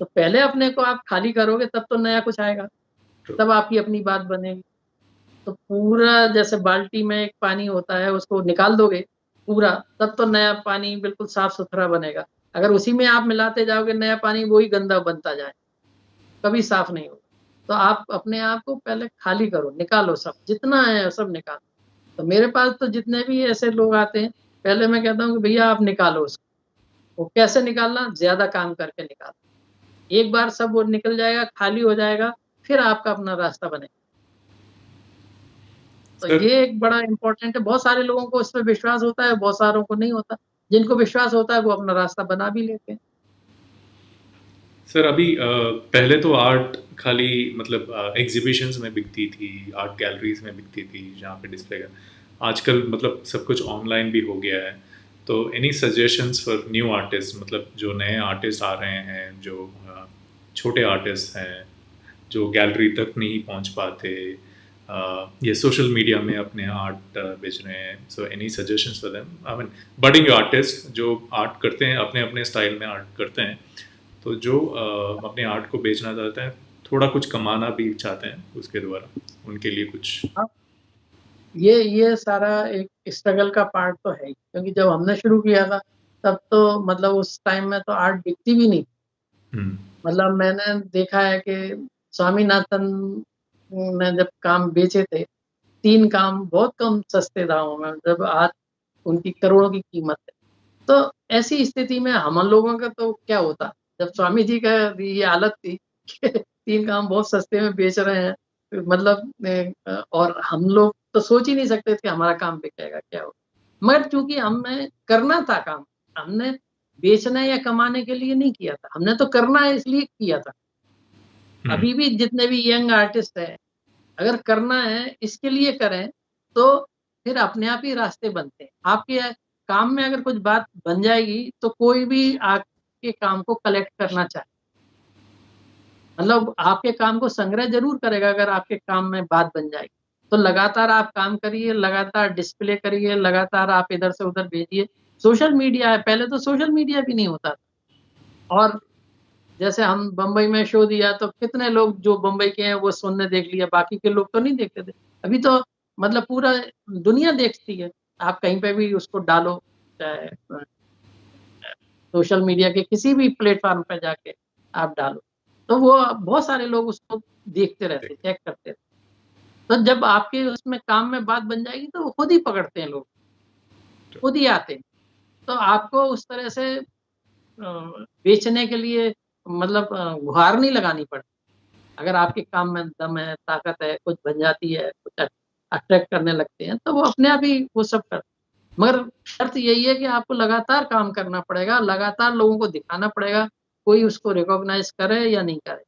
तो पहले अपने को आप खाली करोगे, तब तो नया कुछ आएगा, तब आपकी अपनी बात बनेगी। तो पूरा जैसे बाल्टी में एक पानी होता है, उसको निकाल दोगे पूरा, तब तो नया पानी बिल्कुल साफ-सुथरा बनेगा। अगर उसी में आप मिलाते जाओगे नया पानी, वही गंदा बनता जाए, कभी साफ नहीं होगा। तो आप अपने आप को पहले खाली करो, निकालो सब, जितना है सब निकालो। तो मेरे पास तो जितने भी ऐसे लोग आते हैं, पहले मैं कहता हूँ कि भैया आप निकालो उसको। वो कैसे निकालना? ज़्यादा काम करके निकालो। एक बार सब वो निकल जाएगा, खाली हो जाएगा, फिर आपका अपना रास्ता बनेगा। तो सर ये एक बड़ा इम्पोर्टेंट है। बहुत सारे लोगों को इस पे विश्वास होता है, बहुत सारों को नहीं होता। जिनको विश्वास होता है, वो अपना रास्ता बना भी लेते हैं। सर अभी पहले तो आर्ट खाली मतलब एग्जीबिशंस में बिकती थी, आर्ट गैलरीज में बिकती थी जहाँ पे डिस्प्ले कर। आजकल मतलब सब कुछ ऑनलाइन भी हो गया है। तो any suggestions for new artist, मतलब जो नए आर्टिस्ट आ रहे हैं, जो छोटे आर्टिस्ट हैं, जो गैलरी तक नहीं पहुंच पाते, ये सोशल मीडिया में अपने आर्ट बेच रहे हैं। So any suggestions for them, I mean budding artist जो आर्ट करते हैं, अपने अपने स्टाइल में आर्ट करते हैं, तो जो अपने आर्ट को बेचना चाहते हैं, थोड़ा कुछ कमाना भी चाहते हैं उसके द्वारा, उनके लिए कुछ। हाँ, ये सारा एक स्ट्रगल का पार्ट तो है ही, क्योंकि जब हमने शुरू किया था, तब तो मतलब उस टाइम में तो आर्ट बिकती भी नहीं। हम्म। मतलब मैंने देखा है कि स्वामीनाथन ने जब काम बेचे थे, 3 काम बहुत कम सस्ते दामों में, जब आज उनकी करोड़ों की कीमत है। तो ऐसी स्थिति में हम लोगों का तो क्या होता, जब स्वामी जी का ये हालत थी कि 3 काम बहुत सस्ते में बेच रहे हैं, मतलब और हम लोग तो सोच ही नहीं सकते थे कि हमारा काम बिकेगा, क्या होगा। मगर चूँकि हमें करना था काम, हमने बेचने या कमाने के लिए नहीं किया था, हमने तो करना है इसलिए किया था। हम्म। अभी भी जितने भी यंग आर्टिस्ट हैं, अगर करना है इसके लिए करें, तो फिर अपने आप ही रास्ते बनते हैं। आपके काम में अगर कुछ बात बन जाएगी, तो कोई भी आपके काम को कलेक्ट करना चाहे, मतलब आपके काम को संग्रह ज़रूर करेगा, अगर आपके काम में बात बन जाएगी। तो लगातार आप काम करिए, लगातार डिस्प्ले करिए, लगातार आप इधर से उधर भेजिए। सोशल मीडिया है, पहले तो सोशल मीडिया भी नहीं होता था। और जैसे हम बम्बई में शो दिया, तो कितने लोग जो बम्बई के हैं वो सुनने देख लिया, बाकी के लोग तो नहीं देखते थे। अभी तो मतलब पूरा दुनिया देखती है। आप कहीं पे भी उसको डालो, चाहे सोशल मीडिया के किसी भी प्लेटफ़ॉर्म पे जाके आप डालो, तो वो बहुत सारे लोग उसको देखते रहते, चेक करते रहते। तो जब आपके उसमें काम में बात बन जाएगी, तो वो खुद ही पकड़ते हैं लोग, खुद ही आते हैं। तो आपको उस तरह से बेचने के लिए मतलब गुहार नहीं लगानी पड़ती। अगर आपके काम में दम है, ताकत है, कुछ बन जाती है, कुछ अट्रैक्ट करने लगते हैं, तो वो अपने आप ही वो सब कर। मगर शर्त यही है कि आपको लगातार काम करना पड़ेगा, लगातार लोगों को दिखाना पड़ेगा, कोई उसको रिकॉग्नाइज़ करे या नहीं करे।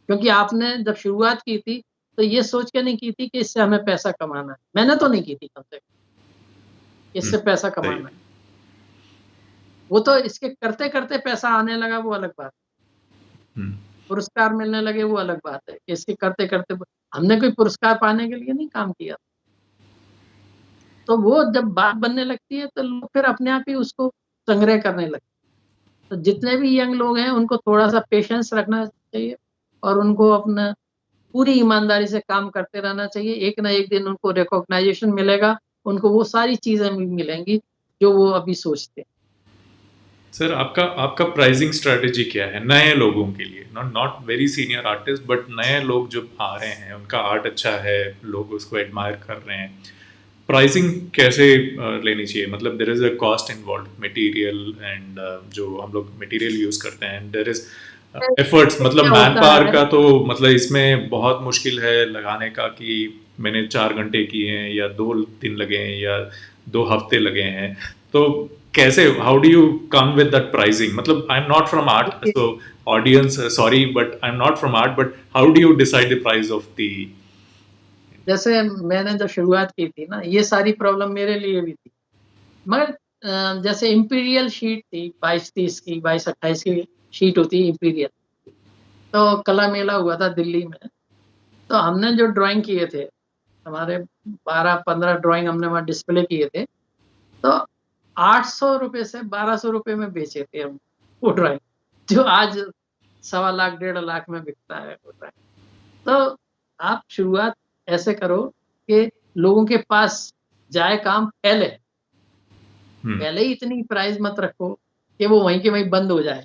क्योंकि आपने जब शुरुआत की थी, तो ये सोच के नहीं की थी कि इससे हमें पैसा कमाना है। मैंने तो नहीं की थी कम से कम, हम्म। इससे पैसा सही। कमाना है। वो तो इसके करते-करते पैसा आने लगा, वो अलग बात है। हम्म। पुरस्कार मिलने लगे, वो अलग बात है। कि इसके करते-करते हमने कोई पुरस्कार पाने के लिए नहीं काम किया। तो वो जब बात बनने लगती है, तो लोग फिर अपने आप ही उसको संग्रह करने लगते हैं। तो जितने भी यंग लोग हैं, उनको थोड़ा-सा पेशेंस रखना चाहिए और उनको अपना पूरी ईमानदारी से काम करते रहना चाहिए। एक ना एक दिन उनको रिकॉग्नाइजेशन मिलेगा, उनको वो सारी चीज़ें भी मिलेंगी जो वो अभी सोचते हैं। सर, आपका आपका प्राइसिंग स्ट्रेटजी क्या है नए लोगों के लिए? Not not very senior artist, but नए लोग जो आ रहे हैं, उनका आर्ट अच्छा है, लोग उसको एडमायर कर रहे हैं, प्राइसिंग कैसे लेनी चाहिए? मतलब there is a cost involve, material and जो हम लोग मटेरियल यूज़ करते हैं, देर इज़ एफर्ट्स, मतलब क्या मैन होता पावर है का तो मतलब इसमें बहुत मुश्किल है लगाने का कि मैंने 4 घंटे किए हैं या 2 दिन लगे हैं या 2 हफ्ते लगे हैं। तो कैसे, how do you come with that pricing? मतलब I am not from art, देखिए, सो audience sorry, but I am not from art, but how do you decide the price of the? जैसे मैंने जब शुरुआत की थी ना, ये सारी प्रॉब्लम मेरे लिए भी थी। मगर जैसे इम्पीरियल शीट थी 22-30 की, 22-28 की शीट होती है इम्पीरियल। तो कला मेला हुआ था दिल्ली में, तो हमने जो ड्राइंग किए थे, हमारे 12-15 ड्राइंग हमने वहाँ डिस्प्ले किए थे, तो 800 रुपए से 1200 रुपए में बेचे थे हम वो ड्राइंग, जो आज 1.25 लाख 1.5 लाख में बिकता है वो ड्राइंग। तो आप शुरुआत ऐसे करो कि लोगों के पास जाए काम पहले। हम्म। पहले ही इतनी प्राइस मत रखो कि वो वहीं के वहीं बंद हो जाए।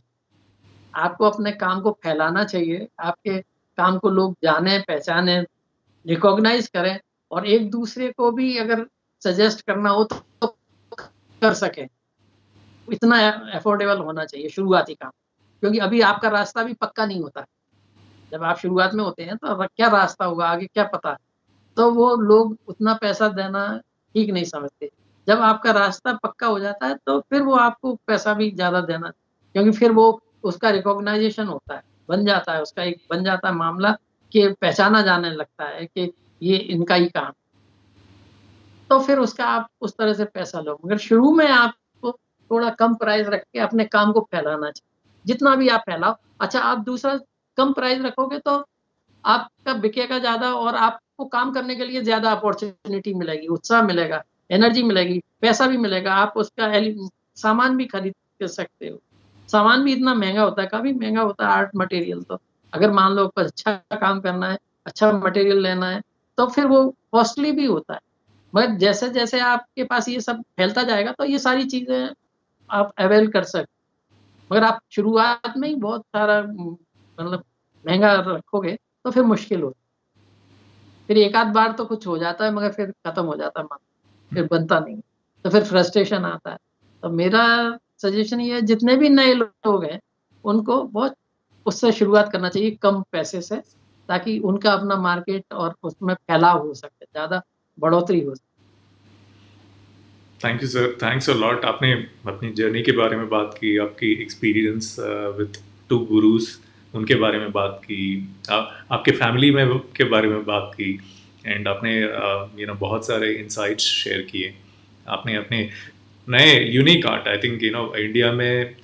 आपको अपने काम को फैलाना चाहिए, आपके काम को लोग जाने, पहचाने, रिकॉग्नाइज़ करें और एक-दूसरे को भी अगर सजेस्ट करना हो तो कर सकें। इतना अफोर्डेबल होना चाहिए शुरुआती काम, क्योंकि अभी आपका रास्ता भी पक्का नहीं होता है। जब आप शुरुआत में होते हैं तो क्या रास्ता होगा, आगे क्या पता? तो वो लोग उतना पैसा देना ठीक नहीं समझते। जब आपका रास्ता पक्का हो जाता है तो फिर वो आपको पैसा भी ज़्यादा देना, क्योंकि फिर वो उसका रिकॉग्नाइज़ेशन होता है, बन जाता है, उसका एक बन जाता है मामला कि पहचाना जाने लगता है कि ये इनका ही काम। तो फिर उसका आप उस तरह से पैसा लो। मगर शुरू में आपको थोड़ा कम प्राइस रख के अपने काम को फैलाना चाहिए। जितना भी आप फैलाओ। अच्छा, आप दूसरा कम प्राइस रखोगे तो आपका बिकेगा ज़्यादा और आपको काम करने के लिए ज़्यादा अपॉर्च्युनिटी मिलेगी, उत्साह मिलेगा, एनर्जी मिलेगी, पैसा भी मिलेगा। आप उसका सामान भी खरीद के सकते हो। सामान भी इतना महँगा होता है, काफ़ी महँगा होता है आर्ट मटेरियल तो। अगर मान लो कुछ अच्छा काम करना है, अच्छा मटेरियल लेना है, तो फिर वो कॉस्टली भी होता है। मगर जैसे-जैसे आपके पास ये सब फैलता जाएगा तो ये सारी चीज़ें आप अवेल कर मगर आप शुरुआत में ही बहुत सारा मतलब महँगा रखोगे तो फिर मुश्किल हो। फिर एक आध बार तो कुछ हो जाता है मगर फिर खत्म हो जाता है माल, फिर बनता नहीं। तो फिर फ्रस्ट्रेशन आता है। तो मेरा सजेशन ये है, जितने भी नए लोग हैं, उनको बहुत उससे शुरुआत करना चाहिए कम पैसे से, ताकि उनका अपना मार्केट और उसमें फैलाव हो सके, ज़्यादा बढ़ोतरी हो सके। Thank you sir, thanks a lot. आपने अपनी जर्नी के बारे में बात की, आपकी एक्सपीरियंस विद 2 गुरुज उनके बारे में बात की, आपके फैमिली में के बारे में बात की, एंड आपने बहुत सारे इंसाइट्स शेयर किए। आपने अपने नए unique art, I think India में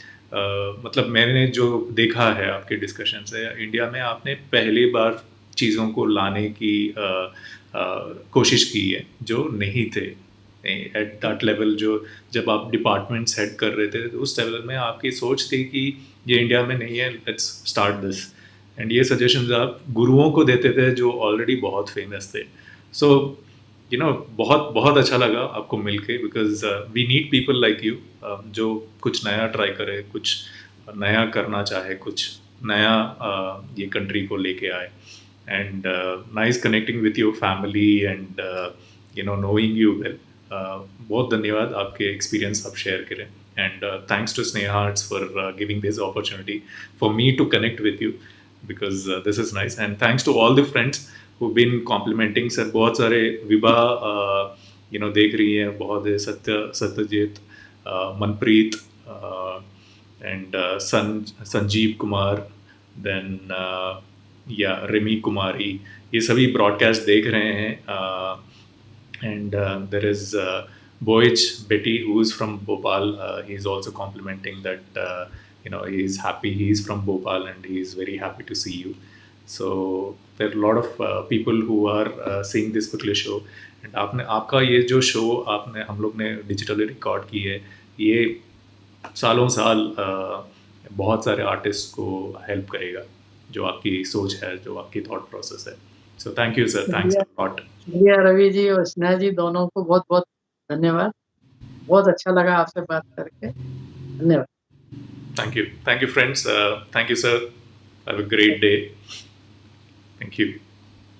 मतलब मैंने जो देखा है आपके डिस्कशन से, इंडिया में आपने पहली बार चीज़ों को लाने की कोशिश की है जो नहीं थे एट दैट लेवल। जो जब आप डिपार्टमेंट्स हेड कर रहे थे तो उस लेवल में आपकी सोच थी कि ये इंडिया में नहीं है, लेट्स स्टार्ट दिस। एंड ये सजेशंस आप गुरुओं को देते थे जो ऑलरेडी बहुत फेमस थे। सो बहुत बहुत अच्छा लगा आपको मिलके, because we need people like you जो कुछ नया ट्राई करे, कुछ नया करना चाहे, कुछ नया ये कंट्री को लेके आए। And nice connecting with your family and knowing you well. बहुत धन्यवाद, आपके एक्सपीरियंस आप शेयर करें। And thanks to Sneha Arts for giving this opportunity for me to connect with you, because this is nice. And thanks to all the friends who been complimenting. Sir, बहुत सारे विवाह देख रही हैं, बहुत है, सत्यजीत, मनप्रीत एंड संजीव कुमार, देन या रिमी कुमारी, ये सभी ब्रॉडकास्ट देख रहे हैं। And there is Boich Betty, who is from Bhopal. He's also complimenting that he's happy. He's from Bhopal and he's very happy to see you. So there are a lot of people who are seeing this particular show. And आपका ये जो show आपने हम लोग ने digitally record की है, ये सालों साल बहुत सारे आर्टिस्ट को हेल्प करेगा। जो आपकी सोच है, जो आपकी थॉट प्रोसेस है। So thank you sir, thanks शुक्रिया, अ लॉट। शुक्रिया रवि जी और स्नेहा जी, दोनों को बहुत-बहुत धन्यवाद। बहुत अच्छा लगा आपसे बात करके। धन्यवाद। Thank you friends. Thank you sir. Have a great day. Thank you.